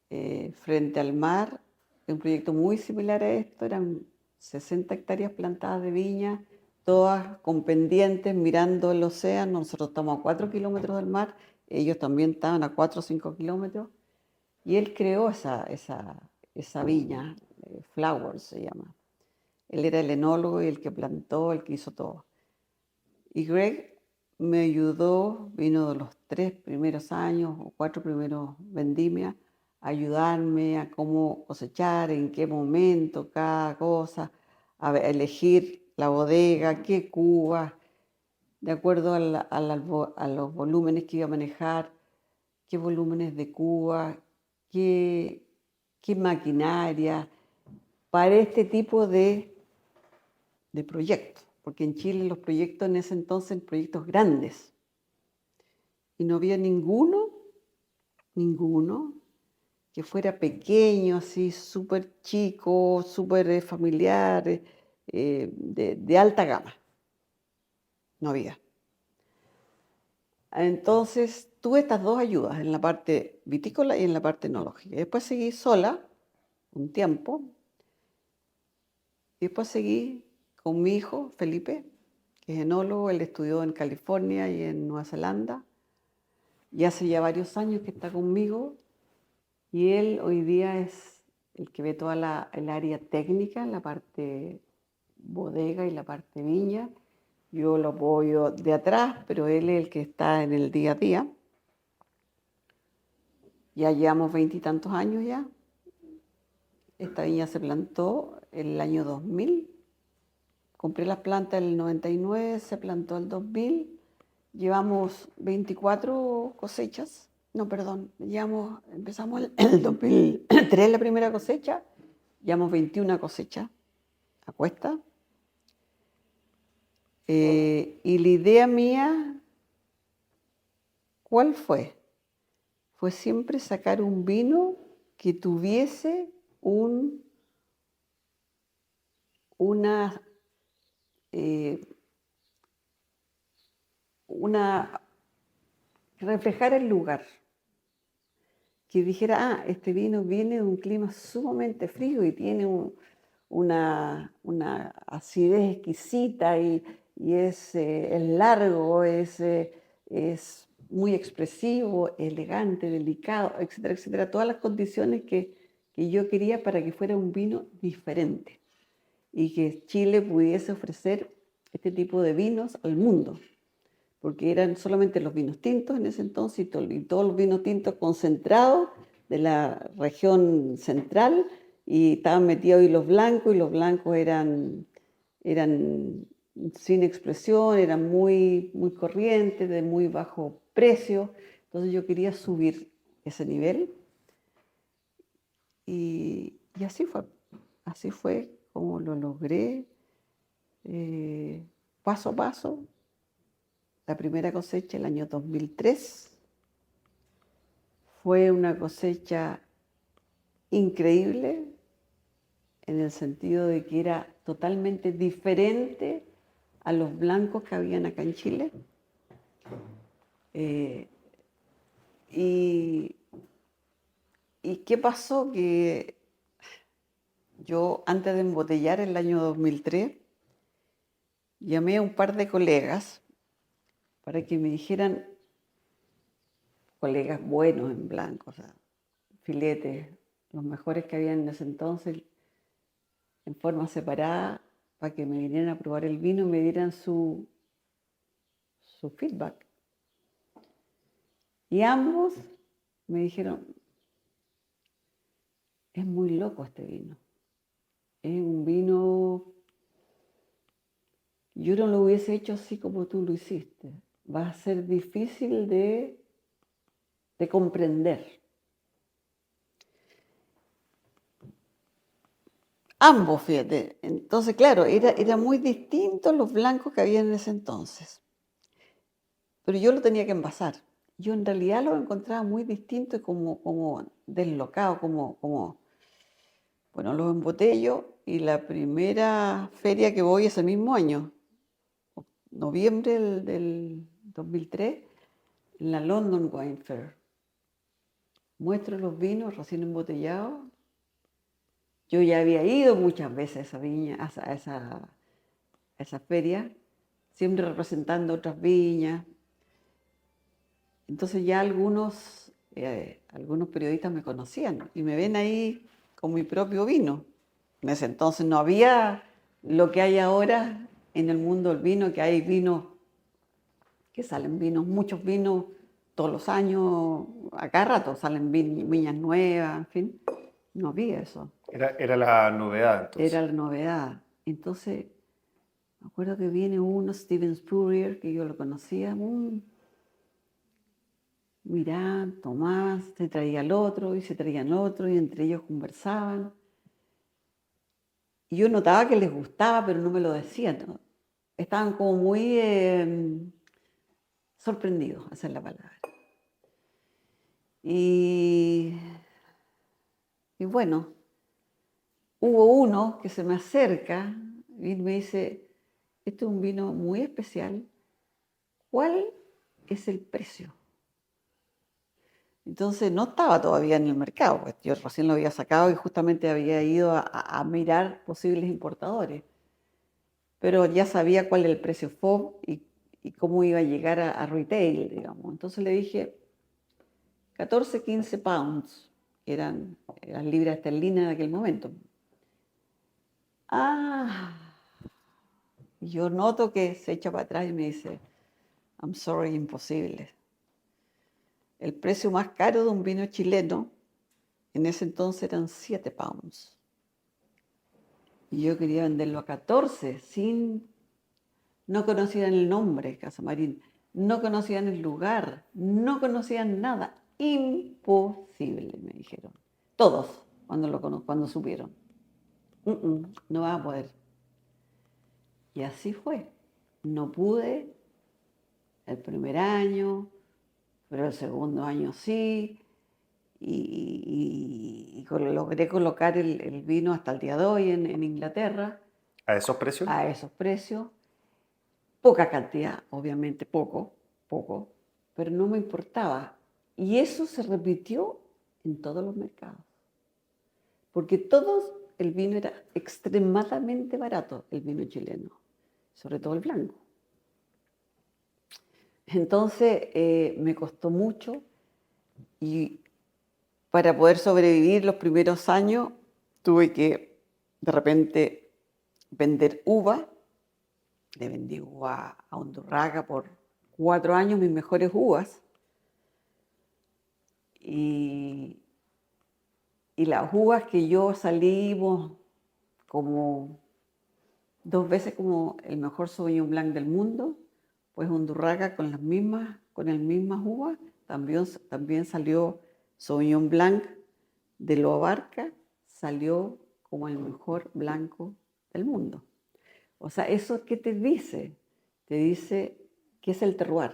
frente al mar, un proyecto muy similar a esto, eran 60 hectáreas plantadas de viña, todas con pendientes, mirando el océano. Nosotros estamos a 4 kilómetros del mar, ellos también estaban a 4 o 5 kilómetros, y él creó esa viña, Flowers se llama. Él era el enólogo y el que plantó, el que hizo todo. Y Greg me ayudó, vino de los 3 primeros años o 4 primeros vendimias, a ayudarme a cómo cosechar, en qué momento, cada cosa, a elegir la bodega, qué cubas, de acuerdo a los volúmenes que iba a manejar, qué volúmenes de cuba, qué maquinaria, para este tipo de proyectos. Porque en Chile los proyectos en ese entonces, proyectos grandes, y no había ninguno que fuera pequeño, así, súper chico, súper familiar, de alta gama. No había. Entonces tuve estas 2 ayudas, en la parte vitícola y en la parte enológica. Y después seguí sola un tiempo, y después seguí con mi hijo, Felipe, que es enólogo. Él estudió en California y en Nueva Zelanda. Y hace ya varios años que está conmigo. Y él hoy día es el que ve toda el área técnica, la parte bodega y la parte viña. Yo lo apoyo de atrás, pero él es el que está en el día a día. Ya llevamos 20 y tantos años ya. Esta viña se plantó el año 2000. Compré las plantas en el 99, se plantó el 2000. Llevamos 24 cosechas. No, perdón, empezamos en el 2003 la primera cosecha. Llevamos 21 cosechas a cuesta. Y la idea mía, ¿cuál fue? Fue siempre sacar un vino que tuviese una que reflejara el lugar, que dijera, este vino viene de un clima sumamente frío y tiene una acidez exquisita y es largo, es muy expresivo, elegante, delicado, etcétera, etcétera. Todas las condiciones que yo quería para que fuera un vino diferente y que Chile pudiese ofrecer este tipo de vinos al mundo, porque eran solamente los vinos tintos en ese entonces y todos los vinos tintos concentrados de la región central, y estaban metidos ahí los blancos, y los blancos eran sin expresión, eran muy, muy corrientes, de muy bajo precio. Entonces yo quería subir ese nivel y así fue como lo logré, paso a paso. La primera cosecha el año 2003 fue una cosecha increíble en el sentido de que era totalmente diferente a los blancos que habían acá en Chile. ¿Y qué pasó? Que yo, antes de embotellar el año 2003, llamé a un par de colegas para que me dijeran, colegas buenos en blanco, o sea, filetes, los mejores que había en ese entonces, en forma separada, para que me vinieran a probar el vino y me dieran su feedback. Y ambos me dijeron, es muy loco este vino. Es un vino, yo no lo hubiese hecho así como tú lo hiciste. Va a ser difícil de comprender. Ambos, fíjate. Entonces, claro, era muy distinto los blancos que había en ese entonces. Pero yo lo tenía que envasar. Yo en realidad lo encontraba muy distinto y como deslocado, bueno, los embotello, y la primera feria que voy ese mismo año, noviembre del 2003, en la London Wine Fair. Muestro los vinos recién embotellados. Yo ya había ido muchas veces a esa viña, a esa feria, siempre representando otras viñas. Entonces ya algunos periodistas me conocían y me ven ahí con mi propio vino. En ese entonces no había lo que hay ahora en el mundo del vino, que hay vinos, que salen vinos, muchos vinos todos los años, a cada rato salen viñas nuevas, en fin. No había eso. Era la novedad entonces. Era la novedad. Entonces, me acuerdo que viene uno, Steven Spurrier, que yo lo conocía, mirá, Tomás, se traía al otro y se traían al otro, y entre ellos conversaban. Y yo notaba que les gustaba, pero no me lo decían, ¿no? Estaban como muy sorprendidos, esa es la palabra. Y bueno, hubo uno que se me acerca y me dice, este es un vino muy especial, ¿cuál es el precio? Entonces no estaba todavía en el mercado, pues yo recién lo había sacado y justamente había ido a mirar posibles importadores. pero ya sabía cuál era el precio FOB y cómo iba a llegar a retail, digamos. Entonces le dije 14, 15 pounds, que eran las libras esterlinas de aquel momento. Ah, yo noto que se echa para atrás y me dice, I'm sorry, imposible. El precio más caro de un vino chileno en ese entonces eran 7 pounds. Y yo quería venderlo a 14, no conocían el nombre, Casa Marín, no conocían el lugar, no conocían nada. Imposible, me dijeron. Todos, cuando supieron. No va a poder. Y así fue. No pude el primer año, pero el segundo año sí. Logré colocar el vino hasta el día de hoy en Inglaterra ¿A esos precios? a esos precios. Poca cantidad, obviamente poco, pero no me importaba. Y eso se repitió en todos los mercados. Porque el vino era extremadamente barato, el vino chileno, sobre todo el blanco. Entonces me costó mucho y para poder sobrevivir los primeros años tuve que de repente vender uva. Le vendí uva a Undurraga por 4 años, mis mejores uvas. Y las uvas que yo salimos como 2 veces como el mejor Sauvignon Blanc del mundo, pues Undurraga con el mismas uvas también salió Sauvignon Blanc de Lo Abarca, salió como el mejor blanco del mundo. O sea, ¿eso qué te dice? Te dice que es el terroir.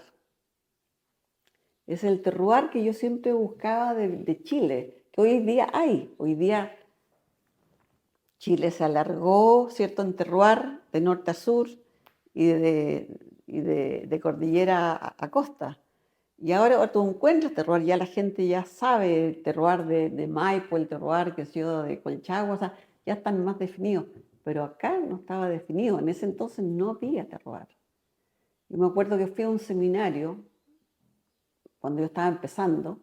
Es el terroir que yo siempre buscaba de Chile, que hoy día hay. Hoy día Chile se alargó, ¿cierto?, en terroir de norte a sur y de cordillera a costa. Y ahora tú encuentras terroir, ya la gente ya sabe el terroir de Maipo, el terroir, que sé yo, de Colchagua, o sea, ya están más definidos. Pero acá no estaba definido, en ese entonces no había terroir. Yo me acuerdo que fui a un seminario cuando yo estaba empezando,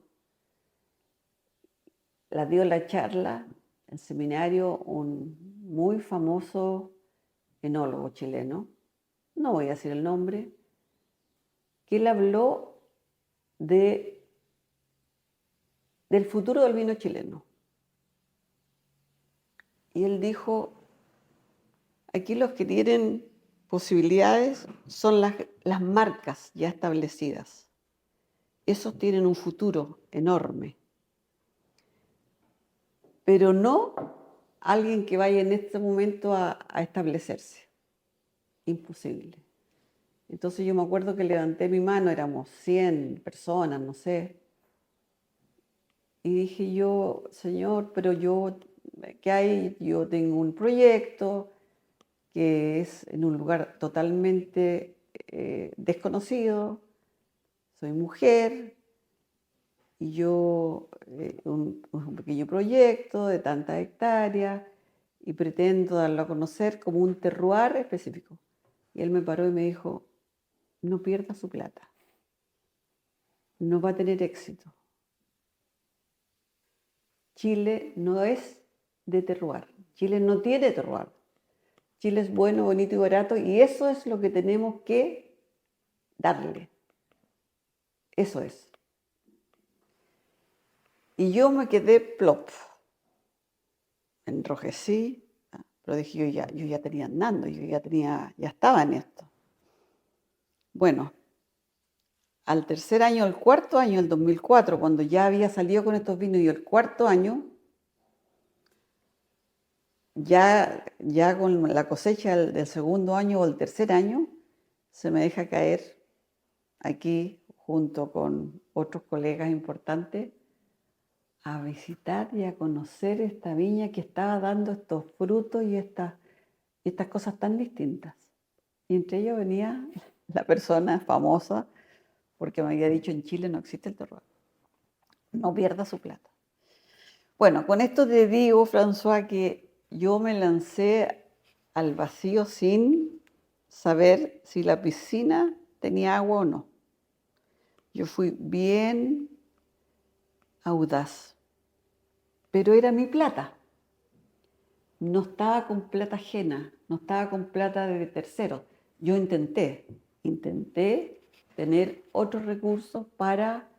la dio la charla, el seminario, un muy famoso enólogo chileno, no voy a decir el nombre, que él habló del futuro del vino chileno. Y él dijo, aquí los que tienen posibilidades son las marcas ya establecidas. Esos tienen un futuro enorme. Pero no alguien que vaya en este momento a establecerse. Imposible. Entonces yo me acuerdo que levanté mi mano, éramos 100 personas, no sé. Y dije yo, Señor, pero ¿qué hay? Yo tengo un proyecto que es en un lugar totalmente desconocido, soy mujer, y yo un pequeño proyecto de tantas hectáreas y pretendo darlo a conocer como un terroir específico. Y él me paró y me dijo, no pierda su plata, no va a tener éxito. Chile no es de terroir, Chile no tiene terroir. Chile es bueno, bonito y barato y eso es lo que tenemos que darle. Eso es. Y yo me quedé plop, enrojecí, pero dije yo ya tenía andando, ya estaba en esto. Bueno, al tercer año, el cuarto año, el 2004, cuando ya había salido con estos vinos y el cuarto año, ya con la cosecha del segundo año o el tercer año, se me deja caer aquí junto con otros colegas importantes a visitar y a conocer esta viña que estaba dando estos frutos y estas cosas tan distintas. Y entre ellos venía la persona famosa, porque me había dicho en Chile no existe el terroir. No pierda su plata. Bueno, con esto te digo, François, que yo me lancé al vacío sin saber si la piscina tenía agua o no. Yo fui bien audaz, pero era mi plata. No estaba con plata ajena, no estaba con plata de terceros. Yo intenté tener otros recursos para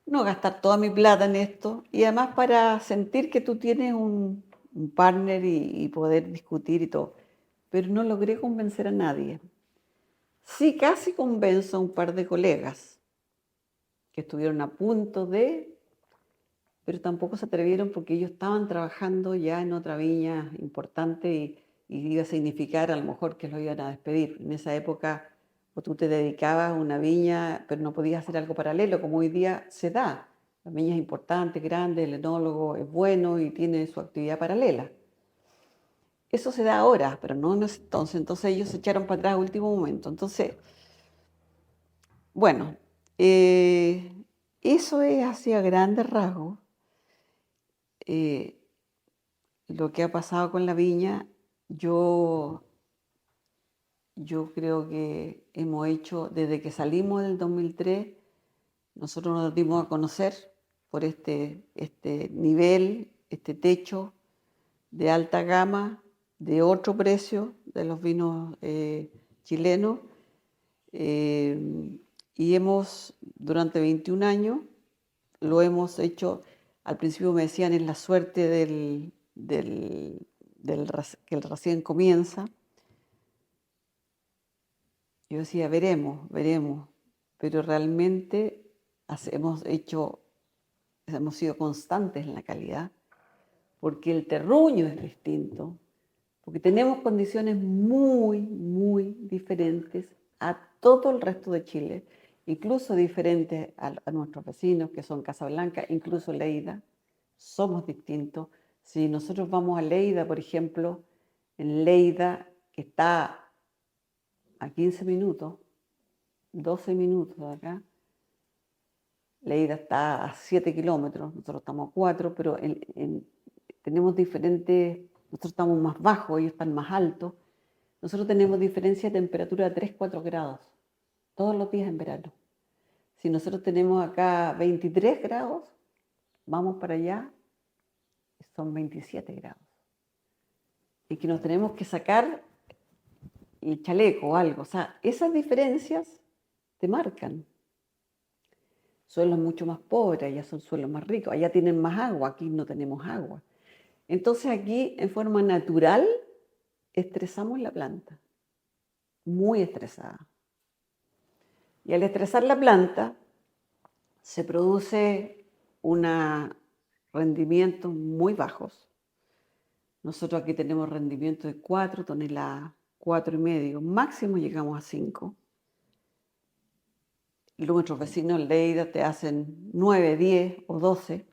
no gastar toda mi plata en esto y además para sentir que tú tienes un partner y poder discutir y todo. Pero no logré convencer a nadie. Sí, casi convenzo a un par de colegas que estuvieron a punto de, pero tampoco se atrevieron porque ellos estaban trabajando ya en otra viña importante y iba a significar a lo mejor que los iban a despedir. En esa época o tú te dedicabas a una viña, pero no podías hacer algo paralelo, como hoy día se da. La viña es importante, grande, el enólogo es bueno y tiene su actividad paralela. Eso se da ahora, pero no en ese entonces. Entonces ellos se echaron para atrás a último momento. Entonces, bueno, eso es así a grandes rasgos eh, lo que ha pasado con la viña. Yo, yo creo que hemos hecho, desde que salimos del 2003, nosotros nos dimos a conocer por este nivel, este techo de alta gama, de otro precio de los vinos chilenos. Y durante 21 años, lo hemos hecho. Al principio me decían, es la suerte que el recién comienza. Yo decía, veremos, veremos, pero realmente hemos sido constantes en la calidad, porque el terruño es distinto, porque tenemos condiciones muy, muy diferentes a todo el resto de Chile, incluso diferentes a nuestros vecinos que son Casablanca, incluso Lleida, somos distintos. Si nosotros vamos a Lleida, por ejemplo, en Lleida, que está a 15 minutos, 12 minutos de acá, Lleida está a 7 kilómetros, nosotros estamos a 4, pero tenemos diferentes, nosotros estamos más bajos, ellos están más altos. Nosotros tenemos diferencia de temperatura de 3-4 grados todos los días en verano. Si nosotros tenemos acá 23 grados, vamos para allá, son 27 grados. Y que nos tenemos que sacar el chaleco o algo. O sea, esas diferencias te marcan. Suelos mucho más pobres, allá son suelos más ricos, allá tienen más agua, aquí no tenemos agua. Entonces aquí, en forma natural, estresamos la planta, muy estresada. Y al estresar la planta, se produce rendimientos muy bajos. Nosotros aquí tenemos rendimientos de 4 toneladas, 4,5, máximo llegamos a 5. Nuestros vecinos en Lleida te hacen 9, 10 o 12.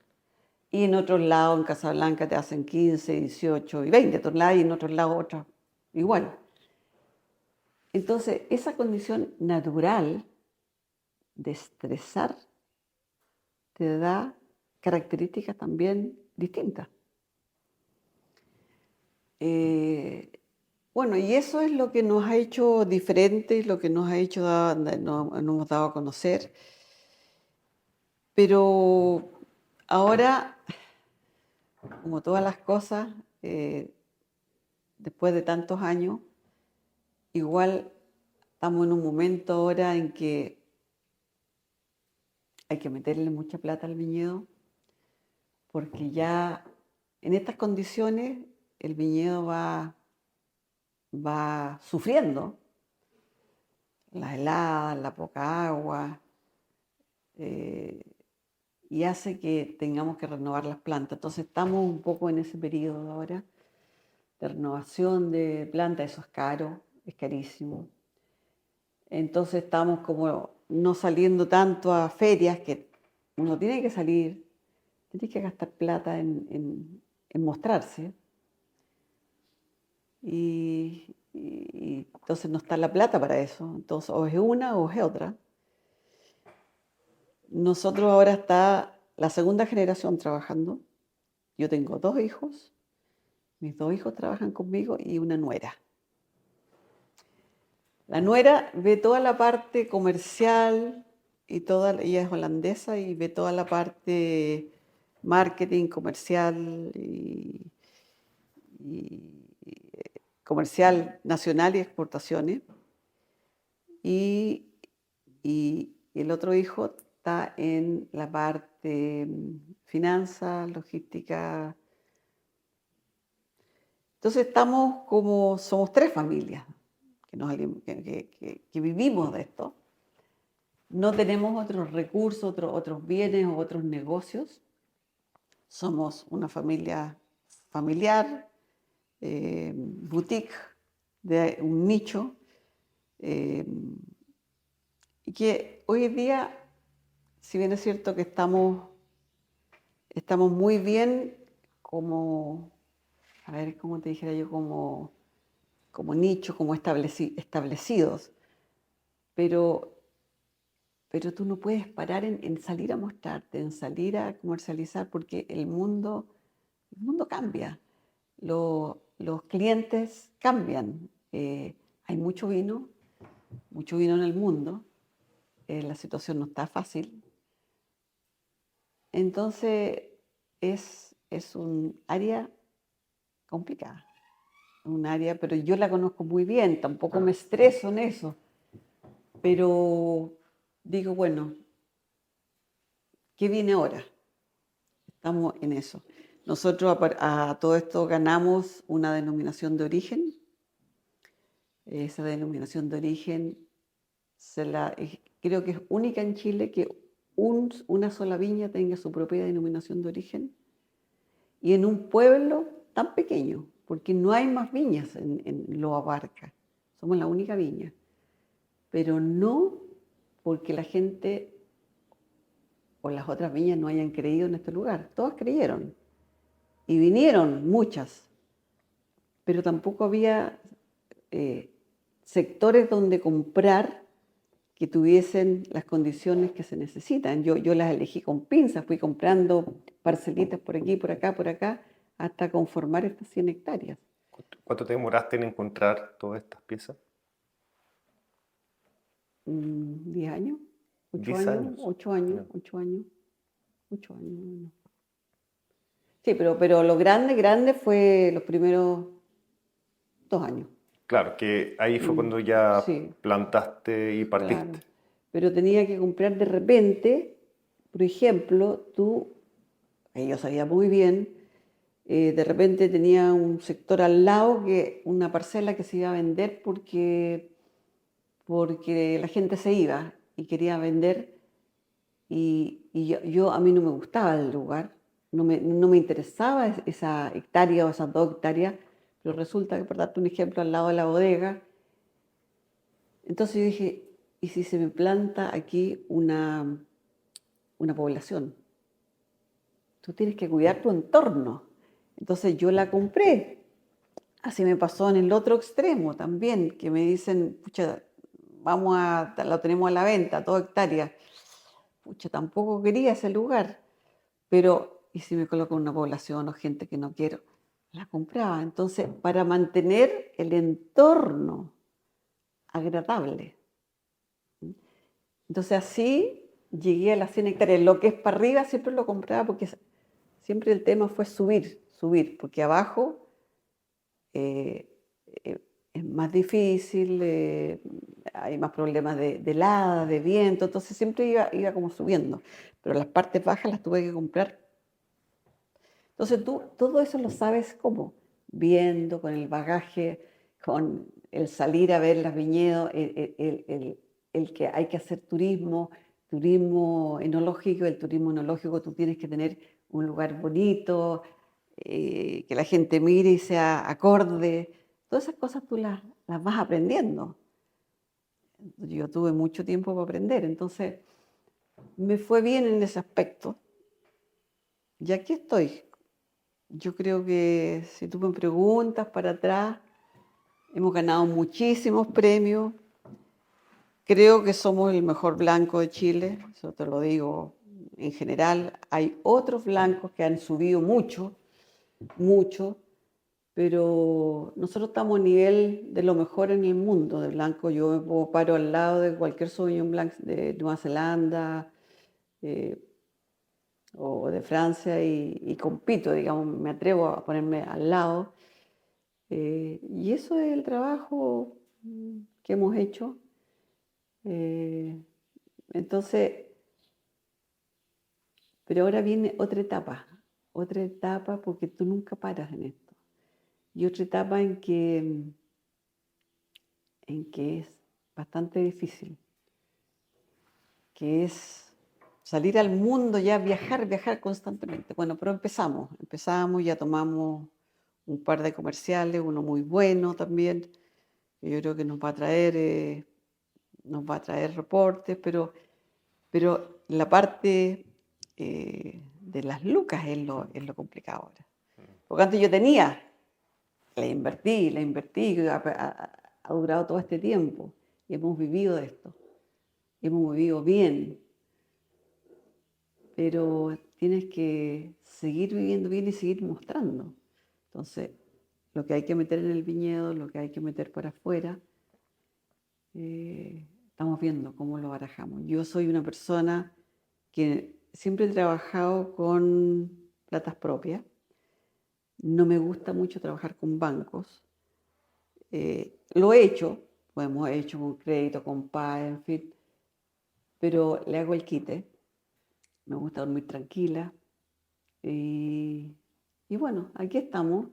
Y en otros lados, en Casablanca, te hacen 15, 18 y 20 toneladas, y en otros lados otras igual. Entonces, esa condición natural de estresar te da características también distintas. Bueno, y eso es lo que nos ha hecho diferentes, lo que nos ha hecho, nos hemos dado a conocer. Pero ahora, como todas las cosas, después de tantos años, igual estamos en un momento ahora en que hay que meterle mucha plata al viñedo, porque ya en estas condiciones el viñedo va sufriendo las heladas, la poca agua, y hace que tengamos que renovar las plantas. Entonces estamos un poco en ese periodo ahora de renovación de plantas. Eso es caro, es carísimo. Entonces estamos como no saliendo tanto a ferias, que uno tiene que salir, tiene que gastar plata en mostrarse. Y entonces no está la plata para eso. Entonces o es una o es otra. Nosotros ahora está la segunda generación trabajando. Yo tengo 2 hijos. Mis 2 hijos trabajan conmigo y una nuera. La nuera ve toda la parte comercial y ella es holandesa y ve toda la parte marketing comercial comercial nacional y exportaciones. Y, y el otro hijo está en la parte finanzas, logística. Entonces somos tres familias que vivimos de esto. No tenemos otros recursos, otros bienes o otros negocios. Somos una familia familiar, boutique, de un nicho, y que hoy en día, si bien es cierto que estamos muy bien como, a ver, ¿cómo te dijera yo? Como nicho, como establecidos, pero tú no puedes parar en salir a mostrarte, en salir a comercializar, porque el mundo cambia, los clientes cambian. Hay mucho vino en el mundo, la situación no está fácil. Entonces es un área complicada, pero yo la conozco muy bien, tampoco me estreso en eso, pero digo, bueno, ¿qué viene ahora? Estamos en eso. Nosotros a todo esto ganamos una denominación de origen. Esa denominación de origen creo que es única en Chile que una sola viña tenga su propia denominación de origen y en un pueblo tan pequeño, porque no hay más viñas en Lo Abarca. Somos la única viña. Pero no porque la gente o las otras viñas no hayan creído en este lugar. Todas creyeron y vinieron muchas, pero tampoco había sectores donde comprar que tuviesen las condiciones que se necesitan. Yo las elegí con pinzas, fui comprando parcelitas por aquí, por acá, hasta conformar estas 100 hectáreas. ¿Cuánto te demoraste en encontrar todas estas piezas? 10 años, 8 10 años, años. 8 años, Ya. 8 años, 8 años. No. Sí, pero lo grande fue los primeros 2 años. Claro, que ahí fue cuando ya Sí, plantaste y partiste. claro. Pero tenía que comprar de repente, por ejemplo, yo sabía muy bien, de repente tenía un sector al lado, una parcela que se iba a vender porque la gente se iba y quería vender y a mí no me gustaba el lugar, no me interesaba esa hectárea o esas 2 hectáreas, pero resulta que, por darte un ejemplo, al lado de la bodega, entonces yo dije, ¿y si se me planta aquí una población? Tú tienes que cuidar tu entorno. Entonces yo la compré. Así me pasó en el otro extremo también, que me dicen, pucha, lo tenemos a la venta, 2 hectáreas. Pucha, tampoco quería ese lugar, pero ¿y si me coloco una población o gente que no quiero? La compraba. Entonces, para mantener el entorno agradable. Entonces, así llegué a las 100 hectáreas. Lo que es para arriba siempre lo compraba porque siempre el tema fue subir, porque abajo eh, eh, es más difícil, hay más problemas de helada, de viento, entonces siempre iba como subiendo, pero las partes bajas las tuve que comprar. Entonces tú todo eso lo sabes cómo, viendo, con el bagaje, con el salir a ver las viñedos, el que hay que hacer turismo enológico. El turismo enológico tú tienes que tener un lugar bonito, que la gente mire y sea acorde. Todas esas cosas tú las vas aprendiendo. Yo tuve mucho tiempo para aprender, entonces me fue bien en ese aspecto. Y aquí estoy. Yo creo que si tú me preguntas para atrás, hemos ganado muchísimos premios. Creo que somos el mejor blanco de Chile, eso te lo digo en general. Hay otros blancos que han subido mucho, mucho, pero nosotros estamos a nivel de lo mejor en el mundo de blanco. Yo paro al lado de cualquier Sauvignon Blanc de Nueva Zelanda eh, o de Francia y compito, digamos, me atrevo a ponerme al lado. Y eso es el trabajo que hemos hecho. Eh, entonces, pero ahora viene otra etapa porque tú nunca paras en esto. Y otra etapa en que es bastante difícil, que es salir al mundo, ya viajar constantemente. Bueno, pero empezamos, ya tomamos un par de comerciales, uno muy bueno también, que yo creo que nos va a traer reportes, pero la parte de las lucas es lo complicado ahora. Porque antes yo tenía, la invertí, ha durado todo este tiempo y hemos vivido de esto, hemos vivido bien, pero tienes que seguir viviendo bien y seguir mostrando. Entonces, lo que hay que meter en el viñedo, lo que hay que meter para afuera, estamos viendo cómo lo barajamos. Yo soy una persona que siempre he trabajado con platas propias. No me gusta mucho trabajar con bancos. Lo he hecho, lo hemos hecho con crédito, con PAE, en fin, pero le hago el quite. Me gusta dormir tranquila. Y, y bueno, aquí estamos.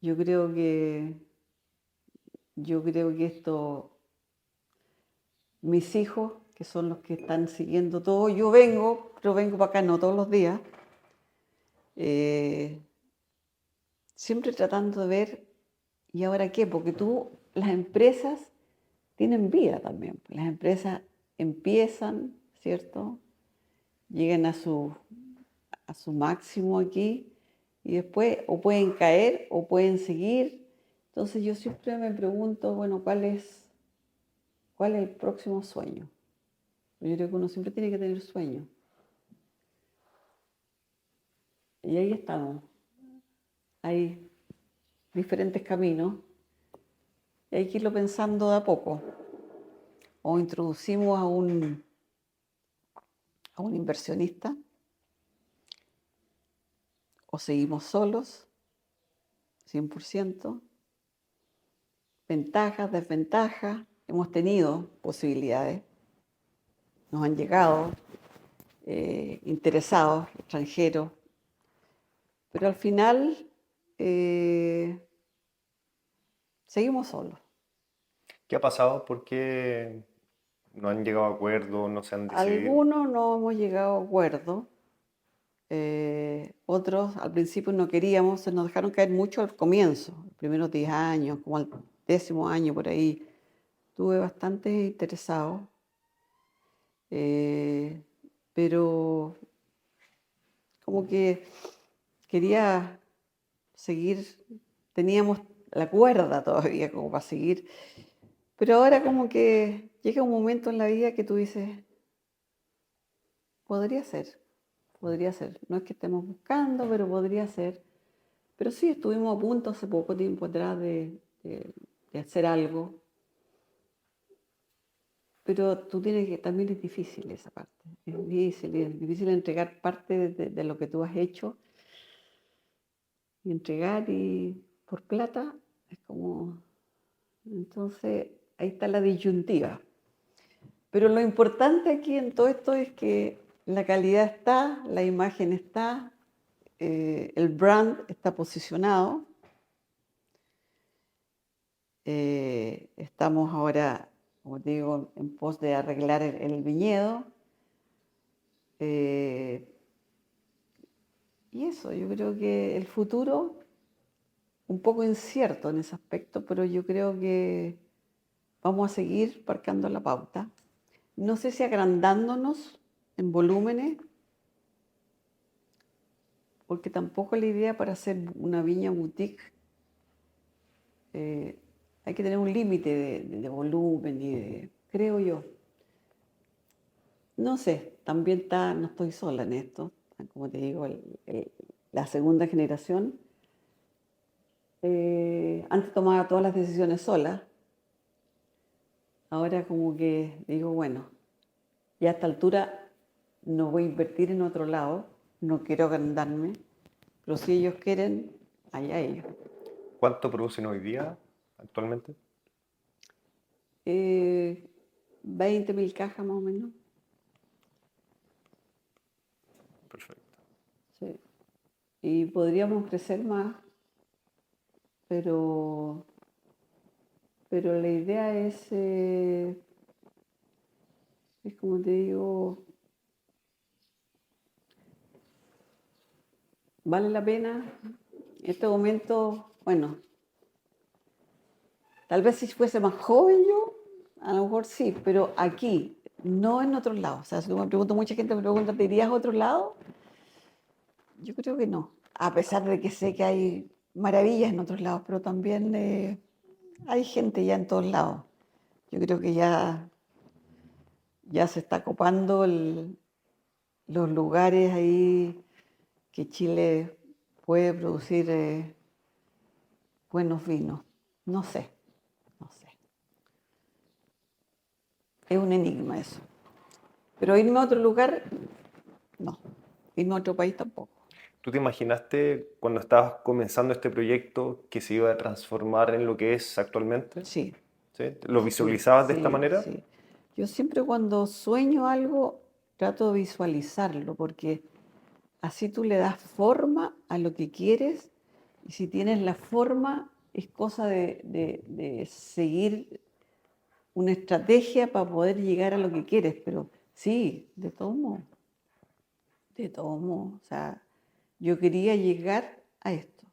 Yo creo que, yo creo que mis hijos, que son los que están siguiendo todo, pero vengo para acá no todos los días, eh, siempre tratando de ver, ¿y ahora qué? Porque las empresas tienen vida también. Las empresas empiezan, ¿cierto? Llegan a su máximo aquí y después o pueden caer o pueden seguir. Entonces yo siempre me pregunto, bueno, ¿cuál es el próximo sueño? Yo creo que uno siempre tiene que tener sueños. Y ahí estamos. Hay diferentes caminos y hay que irlo pensando de a poco. O introducimos a un inversionista, o seguimos solos, 100%. Ventajas, desventajas. Hemos tenido posibilidades. Nos han llegado interesados, extranjeros, pero al final eh, seguimos solos. ¿Qué ha pasado? ¿Por qué no han llegado a acuerdo, no se han decidido? Algunos no hemos llegado a acuerdo, otros al principio no queríamos, se nos dejaron caer mucho al comienzo, los primeros 10 años, como al 10.º año por ahí, tuve bastante interesados, eh, pero como que quería seguir, teníamos la cuerda todavía como para seguir, pero ahora como que llega un momento en la vida que tú dices, podría ser, podría ser. No es que estemos buscando, pero podría ser. Pero sí, estuvimos a punto hace poco tiempo atrás de hacer algo. Pero tú tienes que, también es difícil esa parte. Es difícil entregar parte de lo que tú has hecho y entregar y por plata es como... Entonces, ahí está la disyuntiva. Pero lo importante aquí en todo esto es que la calidad está, la imagen está, el brand está posicionado. Estamos ahora, como te digo, en pos de arreglar el viñedo. Eh, y eso, yo creo que el futuro, un poco incierto en ese aspecto, pero yo creo que vamos a seguir marcando la pauta. No sé si agrandándonos en volúmenes, porque tampoco la idea para hacer una viña boutique, eh, hay que tener un límite de volumen creo yo. No sé, también no estoy sola en esto, como te digo, la segunda generación Antes tomaba todas las decisiones sola, ahora como que digo, bueno, ya a esta altura no voy a invertir en otro lado, no quiero agrandarme, pero si ellos quieren, allá ellos. ¿Cuánto producen hoy día actualmente? Eh, 20.000 cajas más o menos. Perfecto. Sí. Y podríamos crecer más, pero, pero la idea es como te digo, vale la pena. En este momento, bueno, tal vez si fuese más joven yo, a lo mejor sí, pero aquí, no en otros lados. O sea, si tú me preguntas, mucha gente me pregunta, ¿te irías a otro lado? Yo creo que no, a pesar de que sé que hay maravillas en otros lados, pero también hay gente ya en todos lados. Yo creo que ya se está copando los lugares ahí que Chile puede producir buenos vinos. No sé, no sé. Es un enigma eso. Pero irme a otro lugar, no. Irme a otro país tampoco. ¿Tú te imaginaste cuando estabas comenzando este proyecto que se iba a transformar en lo que es actualmente? Sí, ¿Sí? ¿Lo sí, visualizabas de esta sí, manera? sí. Yo siempre cuando sueño algo trato de visualizarlo porque así tú le das forma a lo que quieres y si tienes la forma es cosa de seguir una estrategia para poder llegar a lo que quieres, pero sí, de todos modos, de todos modos. O sea, yo quería llegar a esto.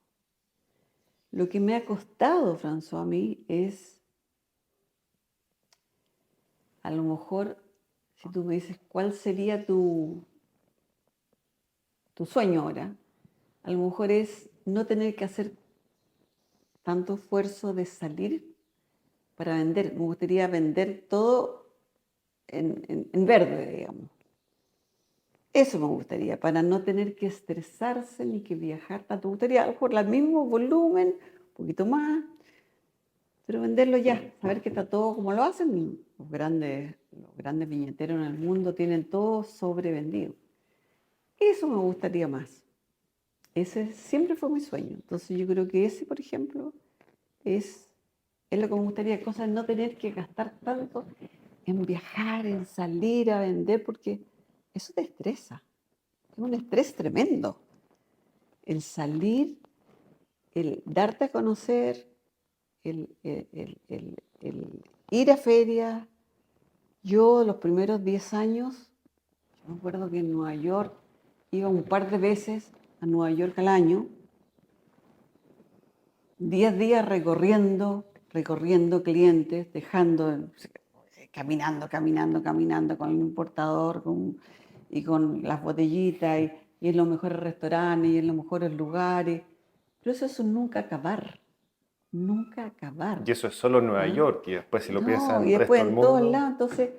Lo que me ha costado, François, a mí es, a lo mejor, si tú me dices, ¿cuál sería tu sueño ahora? A lo mejor es no tener que hacer tanto esfuerzo de salir para vender. Me gustaría vender todo en verde, digamos. Eso me gustaría, para no tener que estresarse ni que viajar tanto. Me gustaría a lo mejor el mismo volumen, un poquito más, pero venderlo ya, saber que está todo como lo hacen. Los grandes viñeteros en el mundo tienen todo sobrevendido. Eso me gustaría más. Ese siempre fue mi sueño. Entonces yo creo que ese, por ejemplo, es, es lo que me gustaría, cosas no tener que gastar tanto en viajar, en salir a vender, porque eso te estresa. Es un estrés tremendo. El salir, el darte a conocer, el ir a ferias. Yo los primeros 10 años, yo me acuerdo que en Nueva York iba un par de veces a Nueva York al año, 10 días recorriendo clientes, caminando con el importador y con las botellitas y en los mejores restaurantes y en los mejores lugares. Pero eso nunca acabar, nunca acabar. Y eso es solo en Nueva ¿Ah? York, y después si lo piensas No, en y el resto después del en todos mundo, lados. Entonces,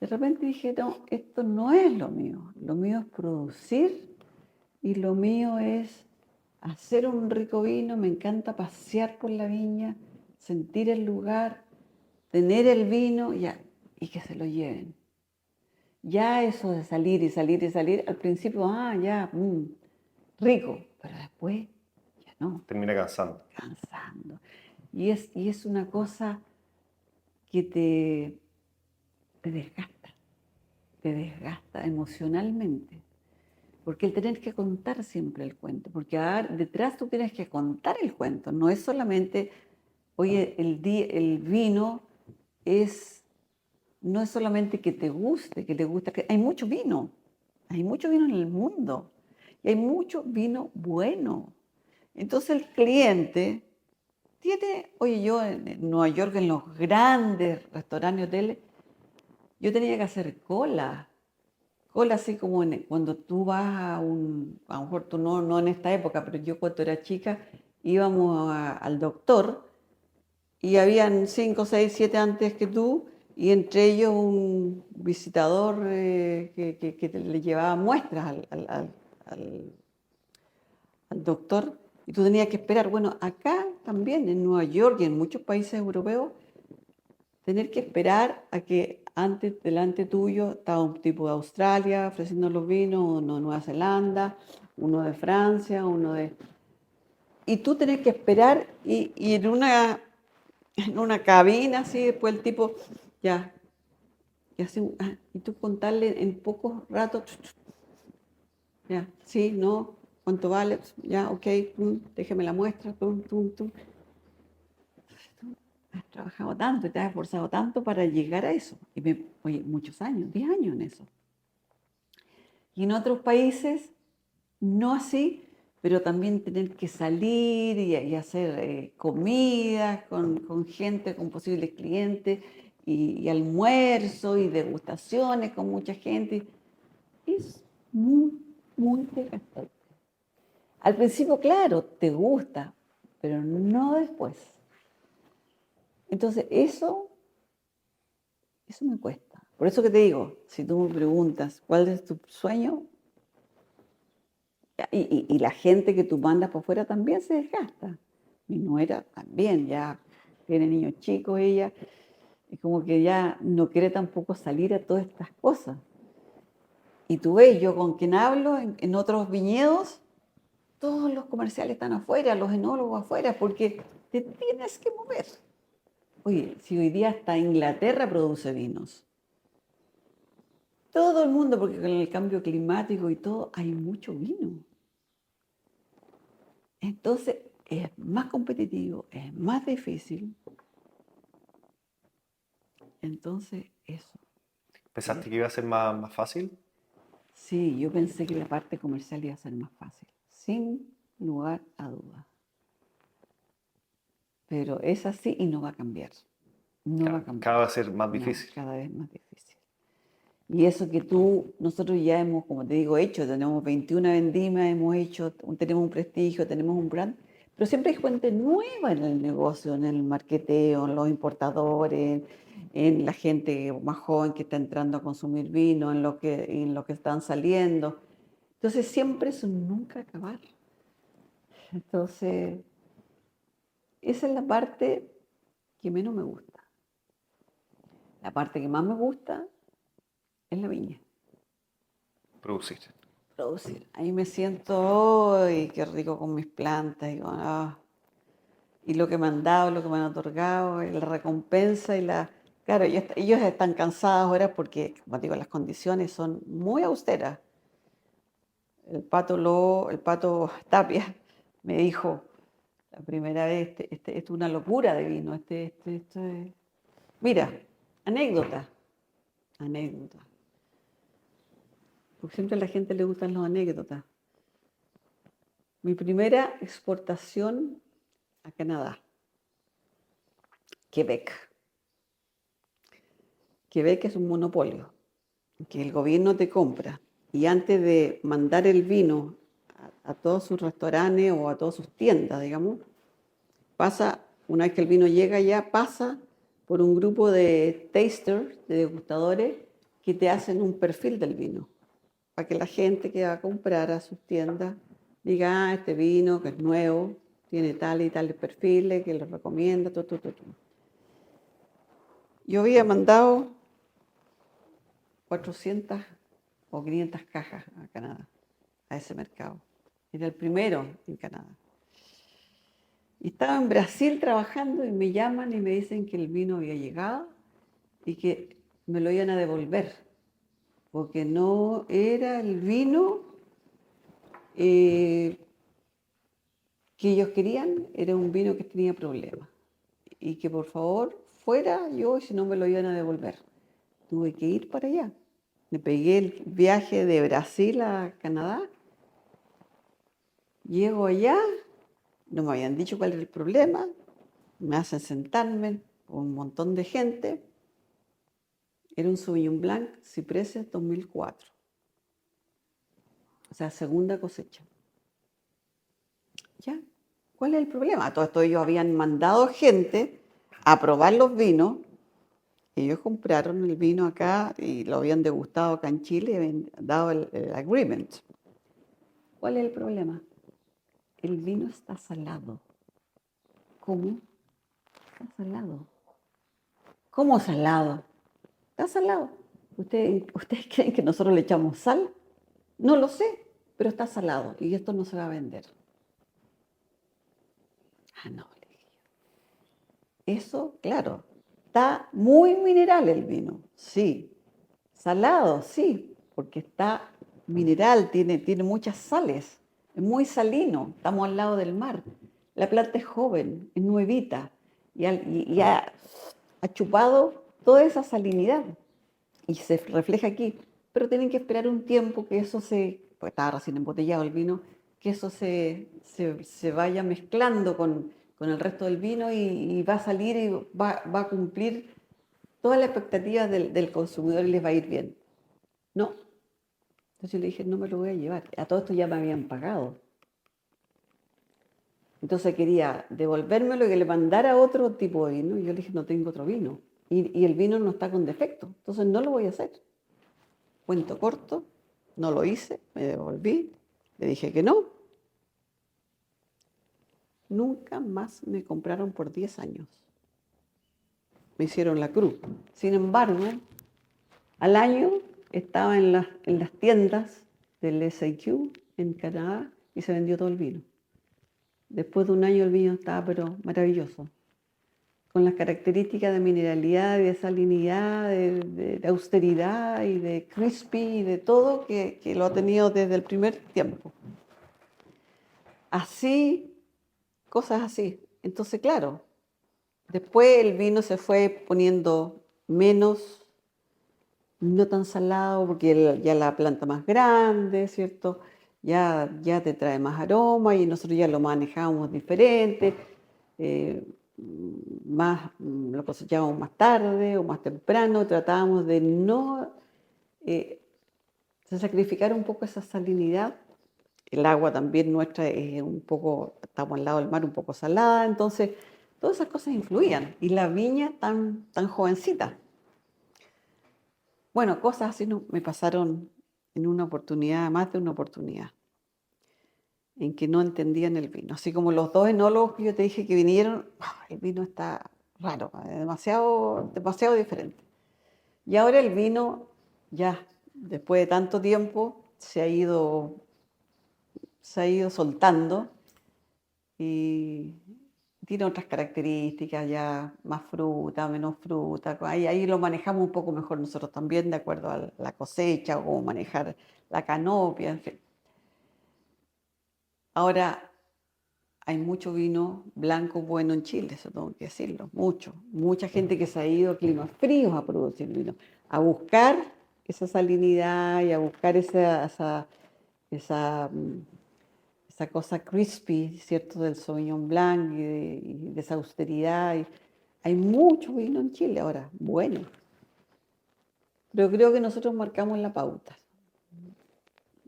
de repente dije, no, esto no es lo mío. Lo mío es producir y lo mío es hacer un rico vino. Me encanta pasear por la viña, sentir el lugar, tener el vino y que se lo lleven. Ya eso de salir y salir y salir, al principio, rico, pero después ya no, termina cansando. cansando. Y es una cosa que te te desgasta emocionalmente. Porque el tener que contar siempre el cuento, porque detrás tú tienes que contar el cuento, no es solamente, oye, el vino es, no es solamente que te guste, que te gusta, que hay mucho vino en el mundo y hay mucho vino bueno. Entonces el cliente tiene, oye, yo en Nueva York, en los grandes restaurantes, hoteles, yo tenía que hacer cola así como cuando tú vas a lo mejor tú no en esta época, pero yo cuando era chica íbamos al doctor y habían 5, 6, 7 antes que tú y entre ellos un visitador que le llevaba muestras al doctor Y tú tenías que esperar. Bueno, acá también, en Nueva York y en muchos países europeos, tener que esperar a que antes, delante tuyo, estaba un tipo de Australia ofreciendo los vinos, uno de Nueva Zelanda, uno de Francia, uno de... Y tú tenés que esperar y en una cabina así, después el tipo, ya, y, así, y tú contarle en pocos ratos, ya, sí, no, ¿cuánto vale? Ya, ok, déjeme la muestra, has trabajado tanto y te has esforzado tanto para llegar a eso. Y oye, muchos años, 10 años en eso. Y en otros países, no así, pero también tener que salir y hacer comidas con gente, con posibles clientes, y almuerzo y degustaciones con mucha gente. Es muy, muy desgastante. Al principio, claro, te gusta, pero no después. Entonces, eso me cuesta. Por eso que te digo, si tú me preguntas cuál es tu sueño, y la gente que tú mandas por fuera también se desgasta. Mi nuera también, ya tiene niños chicos ella, y como que ya no quiere tampoco salir a todas estas cosas. Y tú ves, yo con quien hablo en otros viñedos, todos los comerciales están afuera, los enólogos afuera, porque te tienes que mover. Oye, si hoy día hasta Inglaterra produce vinos, todo el mundo, porque con el cambio climático y todo, hay mucho vino. Entonces es más competitivo, es más difícil. Entonces, eso. ¿Pensaste que iba a ser más fácil? Sí, yo pensé que la parte comercial iba a ser más fácil, sin lugar a dudas. Pero es así y no va a cambiar. No va a cambiar. Cada vez va a ser más No, difícil. cada vez más difícil. Y eso que nosotros ya hemos, como te digo, hecho, tenemos 21 vendimias, hemos hecho, tenemos un prestigio, tenemos un brand, pero siempre hay gente nueva en el negocio, en el marketeo, en los importadores, en la gente más joven que está entrando a consumir vino, en lo que están saliendo. Entonces siempre eso nunca acabar. Entonces, esa es la parte que menos me gusta. La parte que más me gusta es la viña. Producir. Producir. Ahí me siento, ¡ay, qué rico con mis plantas! Y lo que me han dado, lo que me han otorgado, y la recompensa y la... Claro, ellos están cansados ahora porque, como digo, las condiciones son muy austeras. El pato Tapia me dijo la primera vez, esto es una locura de vino. Mira, anécdota, anécdota. Porque siempre a la gente le gustan las anécdotas. Mi primera exportación a Canadá, Quebec. Quebec es un monopolio que el gobierno te compra y antes de mandar el vino a todos sus restaurantes o a todas sus tiendas, digamos, una vez que el vino llega ya, pasa por un grupo de tasters, de degustadores, que te hacen un perfil del vino, para que la gente que va a comprar a sus tiendas diga, este vino que es nuevo, tiene tal y tal perfiles, que lo recomienda, todo. Yo había mandado 400 o 500 cajas a Canadá, a ese mercado. Era el primero en Canadá. Y estaba en Brasil trabajando y me llaman y me dicen que el vino había llegado y que me lo iban a devolver, porque no era el vino eh, que ellos querían, era un vino que tenía problemas. Y que por favor fuera yo, y si no me lo iban a devolver. Tuve que ir para allá. Me pegué el viaje de Brasil a Canadá. Llego allá, no me habían dicho cuál era el problema. Me hacen sentarme con un montón de gente. Era un Sauvignon Blanc Cipreses 2004. O sea, segunda cosecha. ¿Ya? ¿Cuál es el problema? Todo esto ellos habían mandado gente a probar los vinos. Ellos compraron el vino acá y lo habían degustado acá en Chile y habían dado el agreement. ¿Cuál es el problema? el vino está salado. ¿Cómo? Está salado. ¿Cómo salado? Está salado. ¿Ustedes creen que nosotros le echamos sal? No lo sé, pero está salado y esto no se va a vender. Ah, no, le dije yo. Eso, claro, está muy mineral el vino, sí. Salado, sí, porque está mineral, tiene muchas sales, es muy salino, estamos al lado del mar. La planta es joven, es nuevita y ha chupado toda esa salinidad y se refleja aquí. Pero tienen que esperar un tiempo que eso porque estaba recién embotellado el vino, que eso se vaya mezclando con el resto del vino y va a salir y va a cumplir todas las expectativas del consumidor y les va a ir bien. No. Entonces yo le dije, no me lo voy a llevar. A todo esto ya me habían pagado. Entonces quería devolvérmelo y que le mandara otro tipo de vino. Y yo le dije, no tengo otro vino. Y el vino no está con defecto. Entonces no lo voy a hacer. Cuento corto, no lo hice, me devolví, le dije que no. Nunca más me compraron por 10 años. Me hicieron la cruz. Sin embargo, al año estaba en las tiendas del SAQ en Canadá y se vendió todo el vino. Después de un año el vino estaba pero maravilloso, con las características de mineralidad, de salinidad, de austeridad y de crispy y de todo que lo ha tenido desde el primer tiempo. Así, cosas así. Entonces, claro, después el vino se fue poniendo menos, no tan salado, porque ya la planta más grande, ¿cierto? Ya te trae más aroma y nosotros ya lo manejamos diferente, eh, lo cosechábamos más tarde o más temprano, tratábamos de no eh, de sacrificar un poco esa salinidad. El agua también nuestra es un poco, estamos al lado del mar, un poco salada, entonces todas esas cosas influían. Y la viña tan jovencita. Bueno, cosas así me pasaron en una oportunidad, más de una oportunidad, en que no entendían el vino. Así como los dos enólogos que yo te dije que vinieron, el vino está raro, demasiado diferente. Y ahora el vino, ya después de tanto tiempo, se ha ido soltando y tiene otras características, ya más fruta, menos fruta. Ahí lo manejamos un poco mejor nosotros también, de acuerdo a la cosecha o cómo manejar la canopia, en fin. Ahora, hay mucho vino blanco bueno en Chile, eso tengo que decirlo, mucho. Mucha gente que se ha ido a climas fríos a producir vino, a buscar esa salinidad y a buscar esa, mm, esa cosa crispy, ¿cierto? Del Sauvignon Blanc y de esa austeridad. Hay mucho vino en Chile ahora, bueno, pero creo que nosotros marcamos la pauta.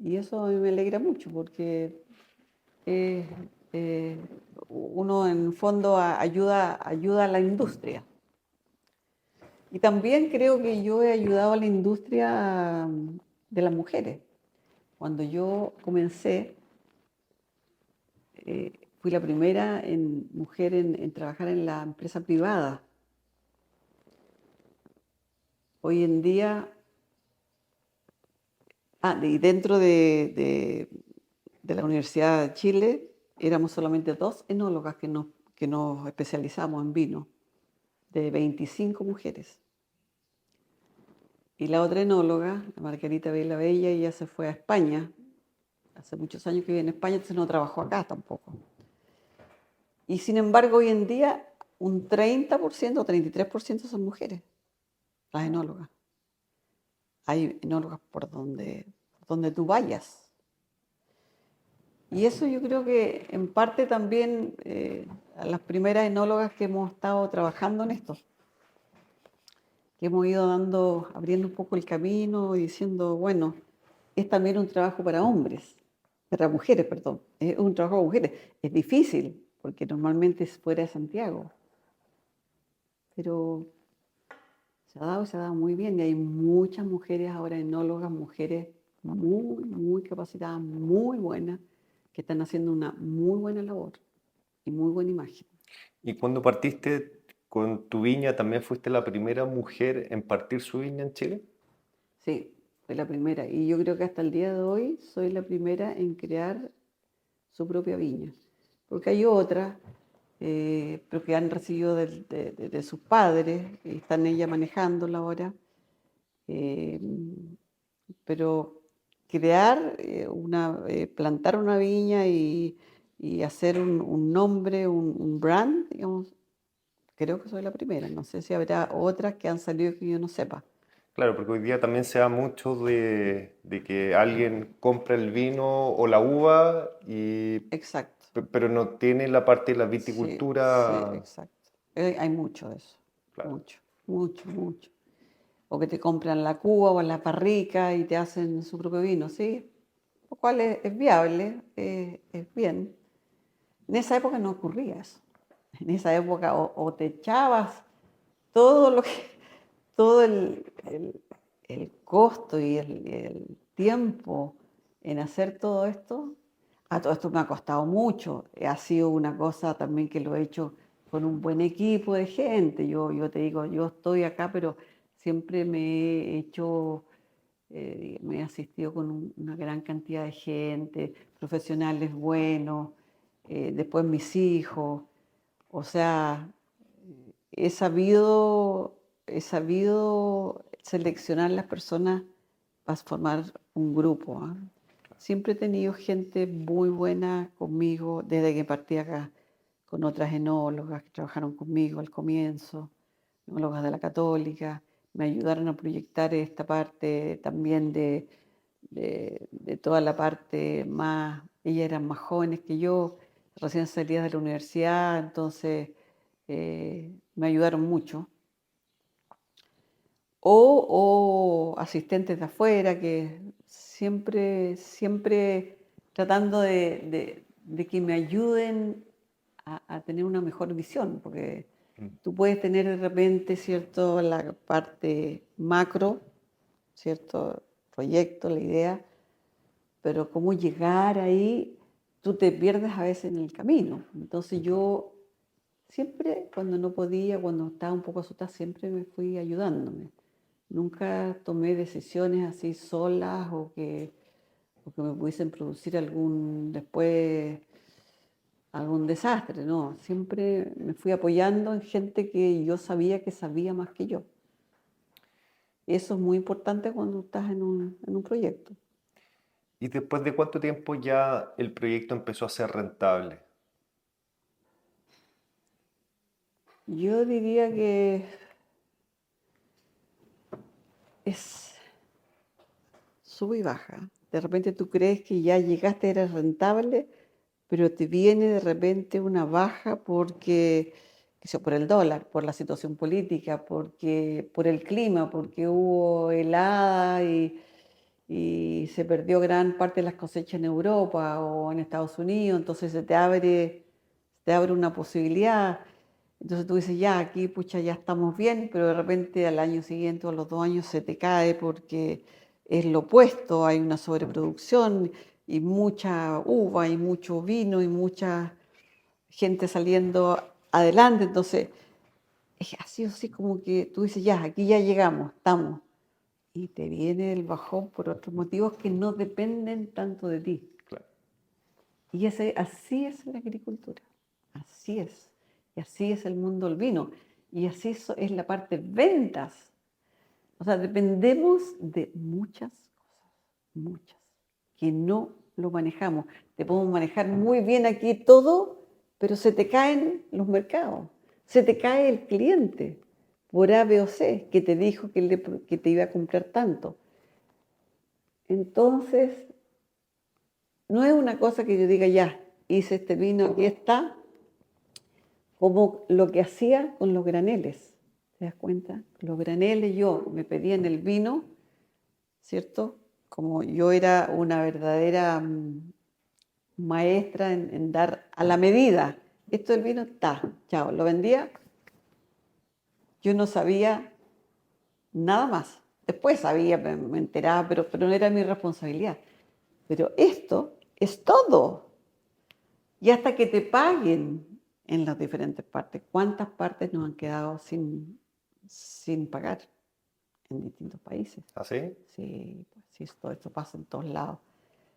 Y eso a mí me alegra mucho porque eh, eh, uno en el fondo ayuda a la industria. Y también creo que yo he ayudado a la industria de las mujeres. Cuando yo comencé, fui la primera mujer en trabajar en la empresa privada. Hoy en día, y dentro de la Universidad de Chile, éramos solamente 2 enólogas que nos especializamos en vino, de 25 mujeres. Y la otra enóloga, la Margarita Vela Bella, ella se fue a España. Hace muchos años que vive en España, entonces no trabajó acá tampoco. Y sin embargo, hoy en día, un 30% o 33% son mujeres, las enólogas. Hay enólogas por donde tú vayas. Y eso yo creo que en parte también a las primeras enólogas que hemos estado trabajando en esto, que hemos ido abriendo un poco el camino y diciendo, bueno, es también un trabajo para mujeres, perdón, es un trabajo para mujeres. Es difícil, porque normalmente es fuera de Santiago, pero se ha dado muy bien y hay muchas mujeres ahora enólogas, mujeres muy, muy capacitadas, muy buenas, que están haciendo una muy buena labor y muy buena imagen. Y cuando partiste con tu viña, ¿también fuiste la primera mujer en partir su viña en Chile? Sí, fue la primera. Y yo creo que hasta el día de hoy soy la primera en crear su propia viña. Porque hay otras, pero que han recibido de sus padres, y están ella manejándola ahora. Eh, pero crear plantar una viña y hacer un nombre, un brand, digamos, creo que soy la primera. No sé si habrá otras que han salido que yo no sepa. Claro, porque hoy día también se da mucho de que alguien compra el vino o la uva, Exacto. pero no tiene la parte de la Sí, sí, viticultura. exacto. Hay mucho de eso. Claro. Mucho, mucho, mucho. O que te compran la cuba o la parrica y te hacen su propio vino, ¿sí? Lo cual es viable, es bien. En esa época no ocurría eso. En esa época o te echabas todo lo que, todo el costo y el tiempo en hacer todo esto. A todo esto me ha costado mucho. Ha sido una cosa también que lo he hecho con un buen equipo de gente. Yo te digo, yo estoy acá, pero siempre me he hecho, me he asistido con una gran cantidad de gente, profesionales buenos, después mis hijos. O sea, he sabido, he sabido seleccionar las personas para formar un grupo. ¿Ah? Siempre he tenido gente muy buena conmigo desde que partí acá, con otras enólogas que trabajaron conmigo al comienzo, enólogas de la Católica, me ayudaron a proyectar esta parte también de toda la parte más, ellas eran más jóvenes que yo, recién salidas de la universidad, entonces me ayudaron mucho. O asistentes de afuera que siempre tratando de que me ayuden a tener una mejor visión, porque Mm. tú puedes tener de repente, ¿cierto?, la parte macro, ¿cierto?, proyecto, la idea, pero cómo llegar ahí, tú te pierdes a veces en el camino. Entonces yo siempre, cuando no podía, cuando estaba un poco asustada, siempre me fui ayudándome. Nunca tomé decisiones así solas o que me pudiesen producir después algún desastre, no. Siempre me fui apoyando en gente que yo sabía que sabía más que yo. Eso es muy importante cuando estás en un proyecto. ¿Y después de cuánto tiempo ya el proyecto empezó a ser rentable? Yo diría que es sube y baja. De repente tú crees que ya llegaste, eres rentable, pero te viene de repente una baja porque, qué sé yo, por el dólar, por la situación política, por el clima, porque hubo helada y se perdió gran parte de las cosechas en Europa o en Estados Unidos, entonces te abre una posibilidad. Entonces tú dices, ya, aquí pucha, ya estamos bien, pero de repente al año siguiente o a los 2 años se te cae porque es lo opuesto, hay una sobreproducción y mucha uva y mucho vino y mucha gente saliendo adelante. Entonces, es así como que tú dices, ya, aquí ya llegamos, estamos. Y te viene el bajón por otros motivos que no dependen tanto de ti. Claro. Y así es la agricultura, así es. Y así es el mundo del vino. Y así es la parte ventas. O sea, dependemos de muchas cosas, muchas, que no lo manejamos. Te podemos manejar muy bien aquí todo, pero se te caen los mercados, se te cae el cliente por A, B o C, que te dijo que te iba a comprar tanto. Entonces, no es una cosa que yo diga, ya, hice este vino, aquí está, como lo que hacía con los graneles. ¿Te das cuenta? Los graneles yo me pedían el vino, ¿cierto? Como yo era una verdadera maestra en dar a la medida. Esto del vino está, chao, lo vendía, yo no sabía nada más. Después sabía, me enteraba, pero no era mi responsabilidad. Pero esto es todo. y hasta que te paguen en las diferentes partes. ¿Cuántas partes nos han quedado sin pagar en distintos países? ¿Así? Sí, pues sí, todo esto pasa en todos lados.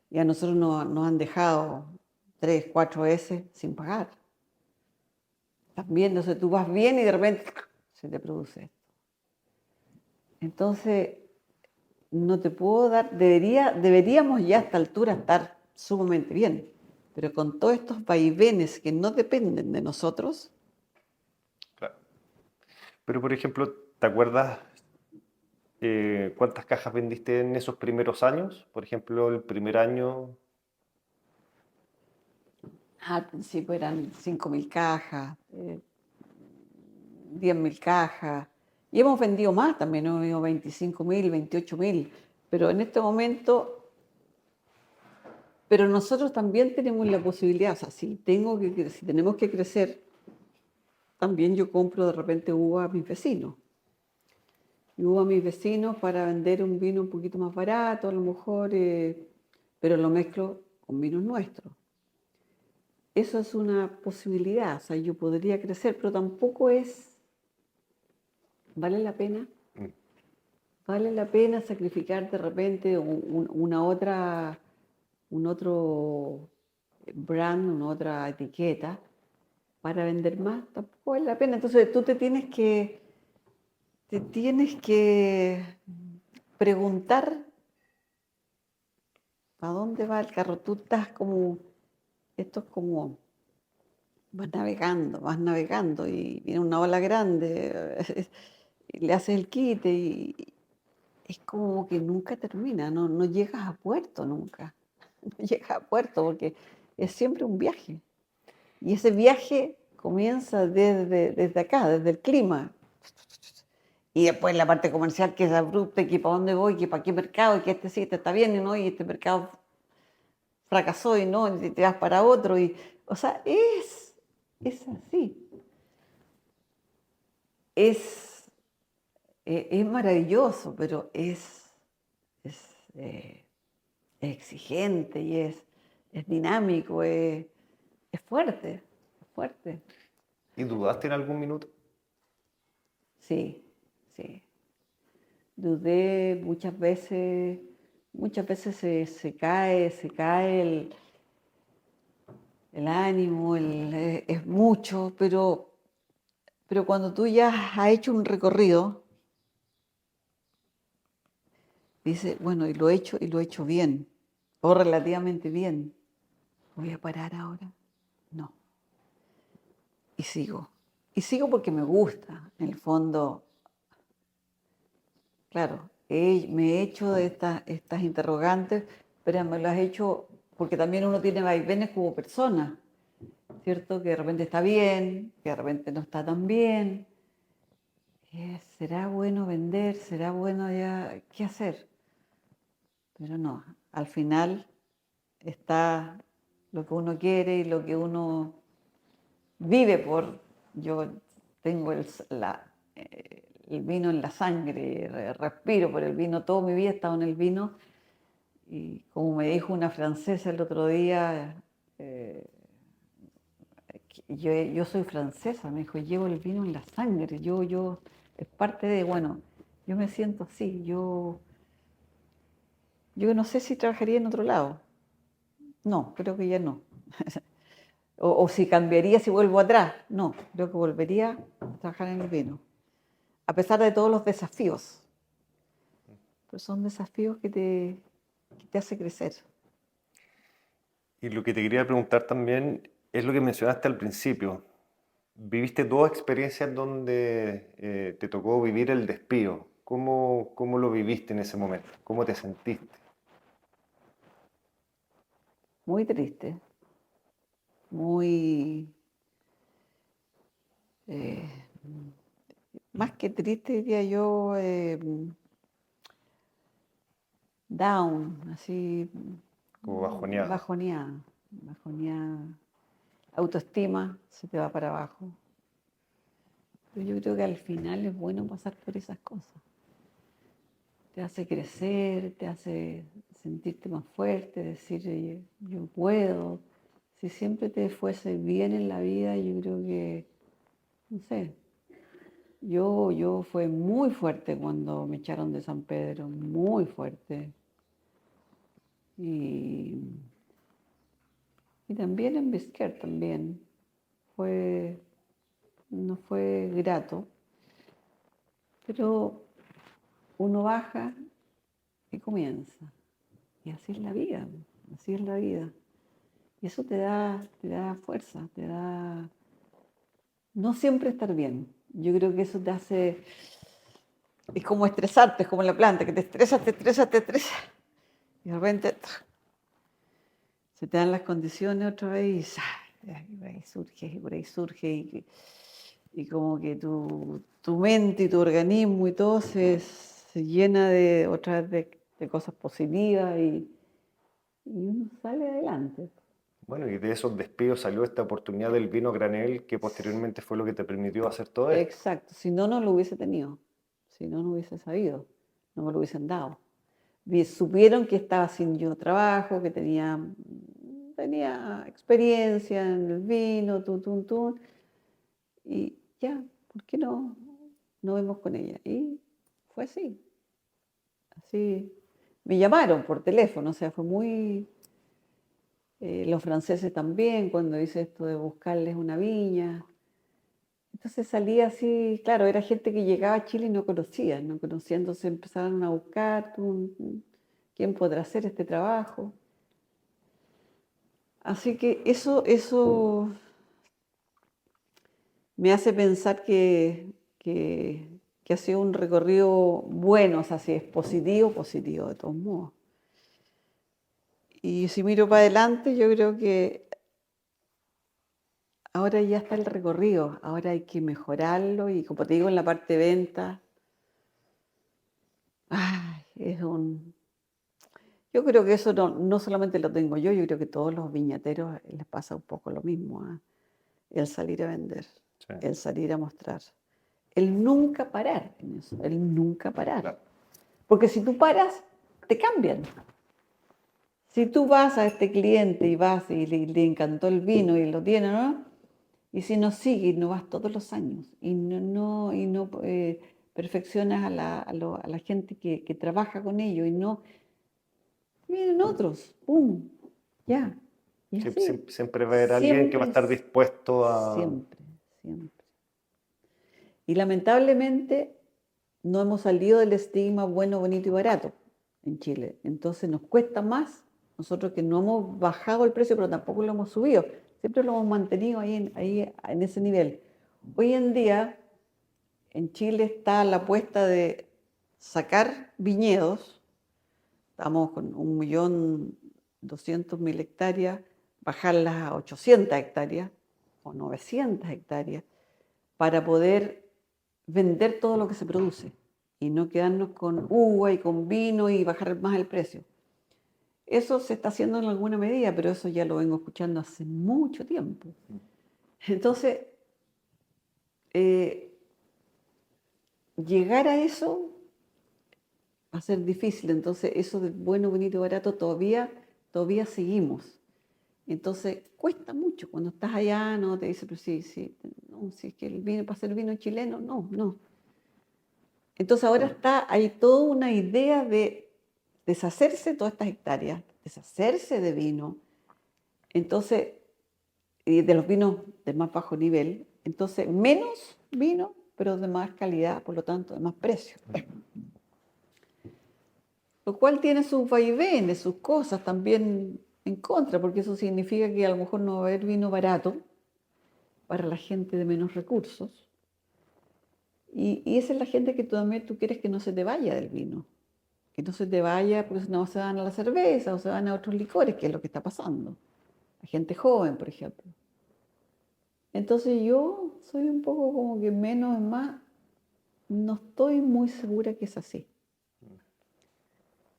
Y a nosotros nos han dejado 3, 4 veces sin pagar. También, no sé, tú vas bien y de repente se te produce esto. Entonces, no te puedo dar, deberíamos ya a esta altura estar sumamente bien, pero con todos estos vaivenes que no dependen de nosotros, Claro. Pero, por ejemplo, ¿te acuerdas cuántas cajas vendiste en esos primeros años? Por ejemplo, el primer año. al principio eran 5.000 cajas, 10.000 cajas, y hemos vendido más también, hemos vendido 25.000, 28.000, pero en este momento, pero nosotros también tenemos la posibilidad, o sea, si tenemos que crecer, también yo compro de repente uva a mis vecinos. Y uva a mis vecinos para vender un vino un poquito más barato, a lo mejor, pero lo mezclo con vinos nuestros. Eso es una posibilidad, o sea, yo podría crecer, pero tampoco ¿vale la pena? Mm. ¿Vale la pena sacrificar de repente un otro brand, una otra etiqueta para vender más? Tampoco vale la pena. Entonces tú te tienes que preguntar ¿a dónde va el carro? Esto es como, vas navegando y viene una ola grande, y le haces el quite y es como que nunca termina, no llegas a puerto nunca, no llegas a puerto porque es siempre un viaje. Y ese viaje comienza desde acá, desde el clima. Y después la parte comercial que es abrupta, y que para dónde voy, que para qué mercado, y que este sí, este está bien, y no, y este mercado fracasó y no, y te vas para otro. O sea, es así. Es, es maravilloso, pero es, eh, es exigente y es dinámico, es fuerte, es fuerte. ¿Y dudaste en algún minuto? Sí, sí. Dudé muchas veces se cae el ánimo, es mucho, pero cuando tú ya has hecho un recorrido, dices, bueno, y lo he hecho bien, o relativamente bien. ¿Voy a parar ahora? No. Y sigo. Y sigo porque me gusta, en el fondo, claro, me he hecho de estas interrogantes, pero me las he hecho porque también uno tiene vaivenes como persona, ¿cierto? Que de repente está bien, que de repente no está tan bien. ¿Será bueno vender? ¿Será bueno ya? ¿Qué hacer? Pero no, al final está lo que uno quiere y lo que uno vive por. Yo tengo el vino en la sangre, respiro por el vino, toda mi vida he estado en el vino y como me dijo una francesa el otro día, eh, yo soy francesa, me dijo, llevo el vino en la sangre, es parte de, bueno, yo me siento así, yo no sé si trabajaría en otro lado, no, creo que ya no. O si cambiaría si vuelvo atrás, no, creo que volvería a trabajar en el vino, a pesar de todos los desafíos, pero son desafíos que te hace crecer. Y lo que te quería preguntar también es lo que mencionaste al principio. Viviste dos experiencias donde te tocó vivir el despido. ¿Cómo lo viviste en ese momento? ¿Cómo te sentiste? Muy triste, muy, eh, más que triste diría yo, down, así, Como bajoneado. bajoneada, bajoneada, autoestima se te va para abajo. Pero yo creo que al final es bueno pasar por esas cosas. Te hace crecer, te hace sentirte más fuerte, decir, "Oye, yo puedo, si siempre te fuese bien en la vida, yo creo que, no sé, yo fue muy fuerte cuando me echaron de San Pedro, muy fuerte. Y, y también en Bisquer también. Fue, no fue grato, pero uno baja y comienza. Y así es la vida, así es la vida. Y eso te da fuerza, te da... No siempre estar bien. Yo creo que eso te hace... Es como estresarte, es como la planta, que te estresas, te estresas, te estresas. Y de repente se te dan las condiciones otra vez y por ahí surge, y por ahí surge. Y como que tu mente y tu organismo y todo se llena de otra vez de cosas positivas y uno sale adelante. Bueno, y de esos despidos salió esta oportunidad del vino granel que posteriormente fue lo que te permitió hacer todo esto. Exacto, si no, no lo hubiese tenido, si no, no hubiese sabido, no me lo hubiesen dado. Supieron que estaba sin yo trabajo, que tenía experiencia en el vino, y ya, ¿por qué no vemos con ella? Y fue así, así. Me llamaron por teléfono, o sea, fue muy... los franceses también, cuando hice esto de buscarles una viña. Entonces salía así, claro, era gente que llegaba a Chile y no conocía, entonces empezaron a buscar quién podrá hacer este trabajo. Así que eso me hace pensar que ha sido un recorrido bueno, o sea, si es positivo, positivo de todos modos. Y si miro para adelante, yo creo que ahora ya está el recorrido, ahora hay que mejorarlo y como te digo en la parte de venta, ay, yo creo que eso no solamente lo tengo yo creo que todos los viñateros les pasa un poco lo mismo, ¿ah? El salir a vender, Sí. el salir a mostrar, el nunca parar en eso, el nunca parar. Claro. Porque si tú paras, te cambian. Si tú vas a este cliente y vas y le encantó el vino y lo tiene, ¿no? Y si no sigues, no vas todos los años y no perfeccionas a la gente que trabaja con ellos y no, vienen otros, ¡pum! Ya. Y así. Siempre va a haber alguien que va a estar dispuesto a... Siempre, siempre. Y lamentablemente no hemos salido del estigma bueno, bonito y barato en Chile. Entonces nos cuesta más, nosotros que no hemos bajado el precio, pero tampoco lo hemos subido. Siempre lo hemos mantenido ahí en ese nivel. Hoy en día en Chile está la apuesta de sacar viñedos. Estamos con 1.200.000 hectáreas, bajarlas a 800 hectáreas o 900 hectáreas para poder vender todo lo que se produce y no quedarnos con uva y con vino y bajar más el precio. Eso se está haciendo en alguna medida, pero eso ya lo vengo escuchando hace mucho tiempo. Entonces, llegar a eso va a ser difícil. Entonces, eso de bueno, bonito y barato todavía seguimos. Entonces, cuesta mucho. Cuando estás allá, no te dice, pero sí, no, si es que el vino, para hacer vino chileno, no. Entonces ahora hay toda una idea de deshacerse de todas estas hectáreas, deshacerse de vino, entonces, y de los vinos de más bajo nivel, entonces menos vino, pero de más calidad, por lo tanto, de más precio. Lo cual tiene sus vaivenes, sus cosas también en contra, porque eso significa que a lo mejor no va a haber vino barato para la gente de menos recursos. Y esa es la gente que también tú quieres que no se te vaya del vino. Que no se te vaya porque no se van a la cerveza o se van a otros licores, que es lo que está pasando. La gente joven, por ejemplo. Entonces yo soy un poco como que menos es más, no estoy muy segura que es así.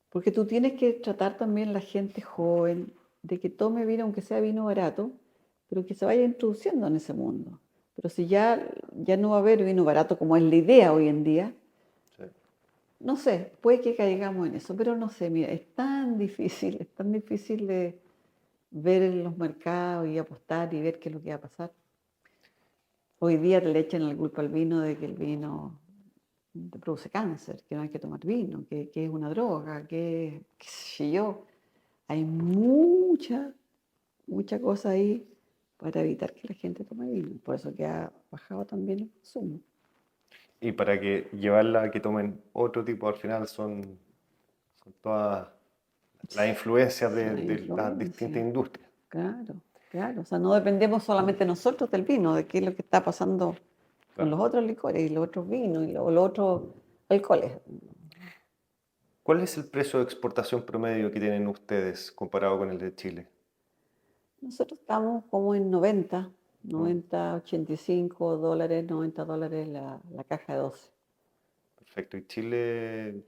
Porque tú tienes que tratar también la gente joven de que tome vino, aunque sea vino barato, pero que se vaya introduciendo en ese mundo. Pero si ya no va a haber vino barato como es la idea hoy en día, Sí. no sé, puede que caigamos en eso, pero no sé, mira, es tan difícil ver en los mercados y apostar y ver qué es lo que va a pasar. Hoy día le echan la culpa al vino de que el vino te produce cáncer, que no hay que tomar vino, que es una droga, que qué sé yo. Hay mucha cosa ahí para evitar que la gente tome vino. Por eso que ha bajado también el consumo. Y para que llevarla a que tomen otro tipo, al final son todas las influencias Son las de las distintas influencias, industrias. claro, claro. O sea, no dependemos solamente nosotros del vino, de qué es lo que está pasando con Claro. los otros licores y los otros vinos y los otros alcoholes. ¿Cuál es el precio de exportación promedio que tienen ustedes comparado con el de Chile? Nosotros estamos como en 90, Mm, 90, $85, $90 la caja de 12. perfecto. Y Chile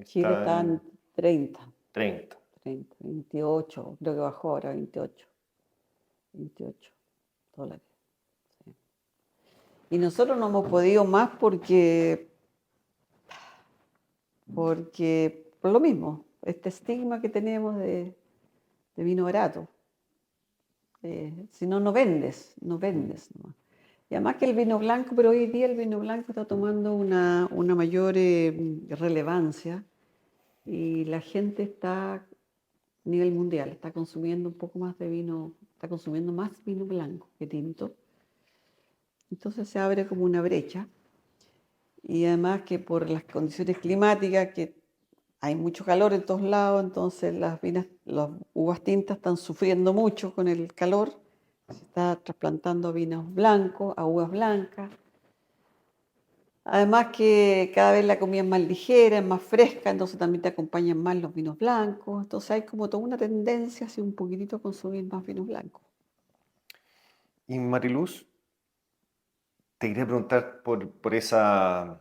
Chile está está en en 30, 30. 30, 28, creo que bajó ahora 28 dólares. Sí. Y nosotros no hemos podido más porque por lo mismo, este estigma que tenemos de vino barato. Si no, no vendes, no vendes nomás. Y además que el vino blanco, pero hoy día el vino blanco está tomando una mayor relevancia y la gente está, a nivel mundial, está consumiendo un poco más de vino, está consumiendo más vino blanco que tinto. Entonces se abre como una brecha. Y además que por las condiciones climáticas, que hay mucho calor en todos lados, entonces las uvas tintas están sufriendo mucho con el calor. Se está trasplantando a vinos blancos, a uvas blancas. Además que cada vez la comida es más ligera, es más fresca, entonces también te acompañan más los vinos blancos. Entonces hay como toda una tendencia hacia un poquitito a consumir más vinos blancos. Y Mariluz, te quería preguntar por esa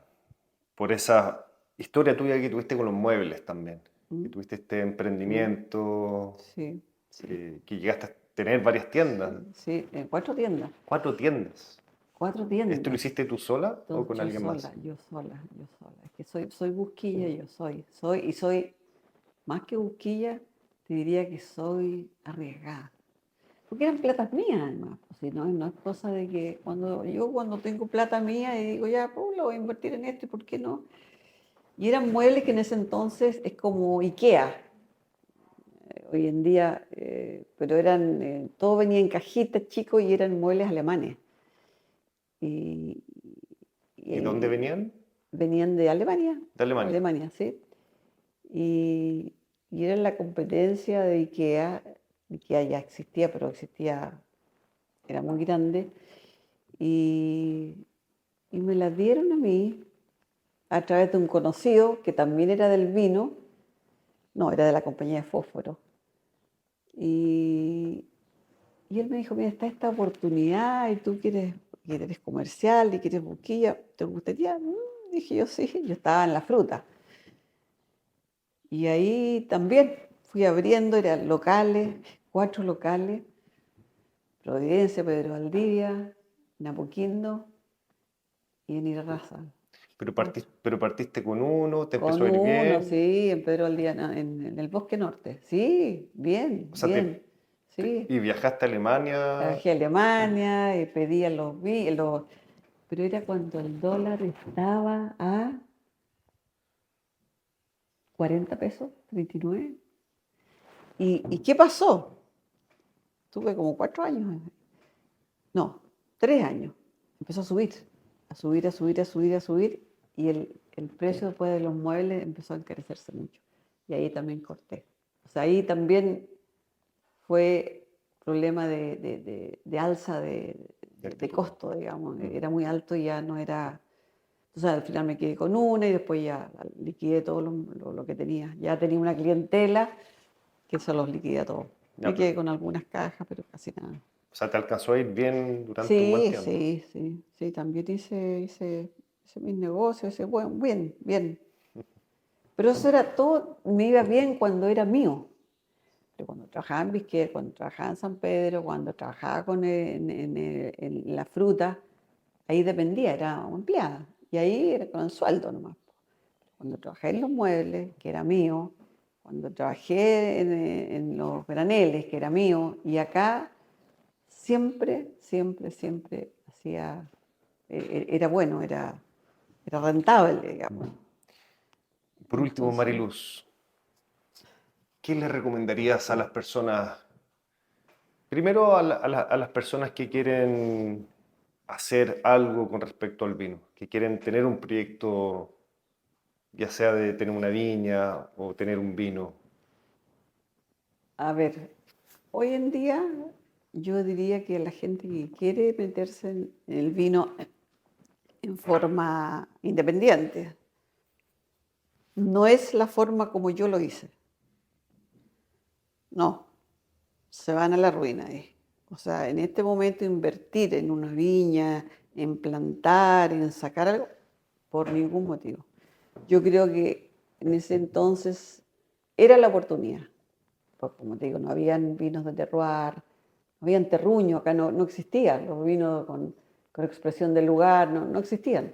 historia tuya que tuviste con los muebles también, que ¿Mm? tuviste este ¿Mm? emprendimiento, Sí, sí, que llegaste a tener varias tiendas, sí, sí. 4 tiendas, 4 tiendas. 4 tiendas. ¿Esto lo hiciste tú sola o con Yo alguien más? sola, yo sola, yo sola. Es que soy busquilla, yo soy más que busquilla, te diría que soy arriesgada. Porque eran platas mías, además. Pues, si no, no es cosa de que cuando tengo plata mía y digo, ya, pues lo voy a invertir en esto, ¿y por qué no? Y eran muebles que en ese entonces es como IKEA, hoy en día, pero todo venía en cajitas, chicos, y eran muebles alemanes. Y, ¿Y dónde y venían? venían de Alemania, De Alemania. Alemania, sí. Y, y era la competencia de IKEA. IKEA ya existía, pero era muy grande. Y, y me la dieron a mí a través de un conocido que también era del vino, no, era de la compañía de fósforo. Y, y él me dijo, mira, está esta oportunidad y tú que eres comercial y quieres boquilla, ¿te gustaría? Dije yo sí, yo estaba en la fruta. Y ahí también fui abriendo, eran locales, 4 locales, Providencia, Pedro Valdivia, Napoquindo y en Irarrázaval. Pero 4. partiste con uno, te empezó Con a ir uno, bien. sí, en Pedro Valdivia, no, en el Bosque Norte. Sí, bien, O sea, bien. Sí, y viajaste a Alemania. trabajé a Alemania y pedía pero era cuando el dólar estaba a 40 pesos, 39. ¿Y qué pasó? Tuve como 4 años. No, 3 años. Empezó a subir, a subir, a subir, a subir, a subir. Y el precio después de los muebles empezó a encarecerse mucho. Y ahí también corté. O sea, ahí también fue problema de alza De de actitud. costo, digamos. Era muy alto y ya no era. Entonces al final me quedé con una y después ya liquidé todo lo que tenía. Ya tenía una clientela que se los liquidé a todos. Ya, Me quedé con algunas cajas, pero casi nada. o sea, te alcanzó a ir bien durante un buen Sí, tiempo. sí, sí, sí, también hice mis negocios, bueno, bien, bien. Pero eso era todo, me iba bien cuando era mío. Pero cuando trabajaba en Bisquer, cuando trabajaba en San Pedro, cuando trabajaba en la fruta, ahí dependía, era empleada. Y ahí era con el sueldo nomás. Cuando trabajé en los muebles, que era mío, cuando trabajé en los graneles, que era mío, y acá siempre, siempre, siempre hacía, era bueno, era rentable, digamos. Por último, Entonces, Mariluz, ¿qué le recomendarías a las personas? Primero a las personas que quieren hacer algo con respecto al vino, que quieren tener un proyecto, ya sea de tener una viña o tener un vino. a ver, hoy en día yo diría que la gente que quiere meterse en el vino en forma independiente, no es la forma como yo lo hice, no, se van a la ruina ahí. O sea, en este momento invertir en una viña, en plantar, en sacar algo, por ningún motivo. Yo creo que en ese entonces era la oportunidad. Porque como te digo, no habían vinos de terroir, no habían terruño, acá no existían los vinos con expresión del lugar, no existían.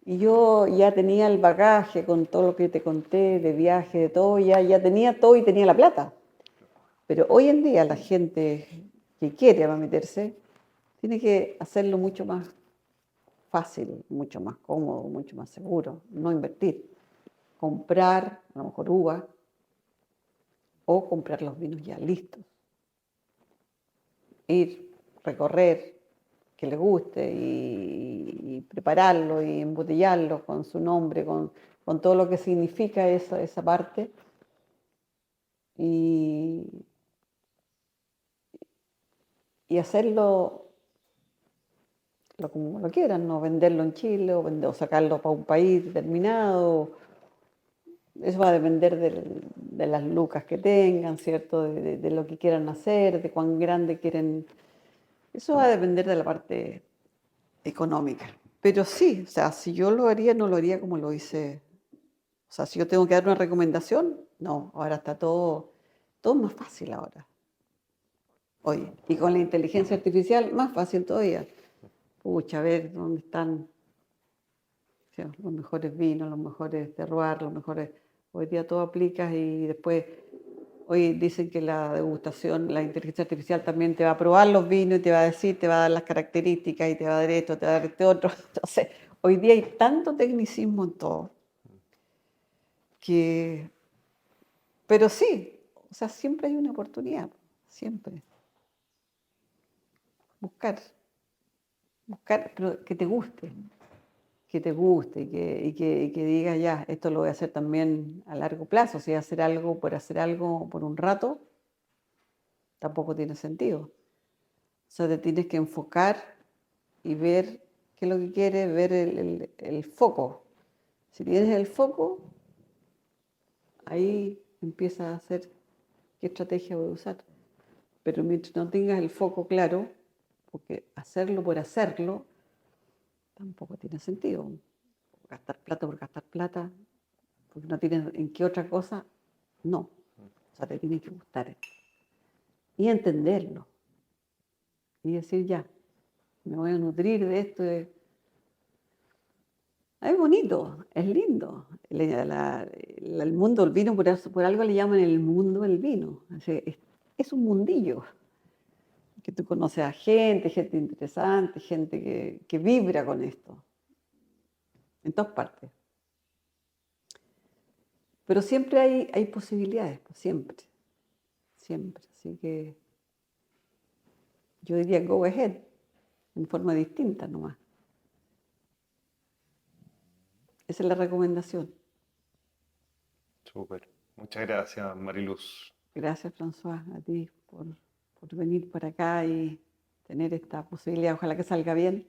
Y yo ya tenía el bagaje con todo lo que te conté, de viaje, de todo, ya tenía todo y tenía la plata. Pero hoy en día la gente que quiere meterse tiene que hacerlo mucho más fácil, mucho más cómodo, mucho más seguro, no invertir. Comprar a lo mejor uva o comprar los vinos ya listos. Ir, recorrer, que le guste y prepararlo y embotellarlo con su nombre, con todo lo que significa esa parte y, y hacerlo como lo quieran, no venderlo en Chile o sacarlo para un país determinado. Eso va a depender de las lucas que tengan, ¿cierto? De lo que quieran hacer, de cuán grande quieren. Eso va a depender de la parte económica. Pero sí, o sea, si yo lo haría, no lo haría como lo hice. O sea, si yo tengo que dar una recomendación, no, ahora está todo más fácil ahora. Oye, y con la inteligencia artificial, más fácil todavía. Pucha, a ver dónde están, ¿sí?, los mejores vinos, los mejores terroirs, los mejores. Hoy día todo aplicas y después, hoy dicen que la degustación, la inteligencia artificial también te va a probar los vinos y te va a decir, te va a dar las características y te va a dar esto, te va a dar este otro. Entonces, hoy día hay tanto tecnicismo en todo que. Pero sí, o sea, siempre hay una oportunidad, siempre. Buscar, buscar, pero que te guste y que digas, ya, esto lo voy a hacer también a largo plazo. Si hacer algo por un rato, tampoco tiene sentido. O sea, te tienes que enfocar y ver qué es lo que quieres, ver el foco. Si tienes el foco, ahí empiezas a hacer qué estrategia voy a usar. Pero mientras no tengas el foco claro, porque hacerlo por hacerlo tampoco tiene sentido. Gastar plata por gastar plata, porque no tienes en qué otra cosa, no. O sea, te tiene que gustar y entenderlo y decir, ya, me voy a nutrir de esto. Es bonito, es lindo. El mundo del vino, por algo le llaman el mundo del vino. O sea, es un mundillo que tú conoces a gente interesante, gente que vibra con esto, en todas partes. Pero siempre hay posibilidades, pues, siempre, siempre. Así que yo diría go ahead, en forma distinta nomás. Esa es la recomendación. Súper. Muchas gracias, Mariluz. Gracias, François, a ti por venir para acá y tener esta posibilidad. Ojalá que salga bien.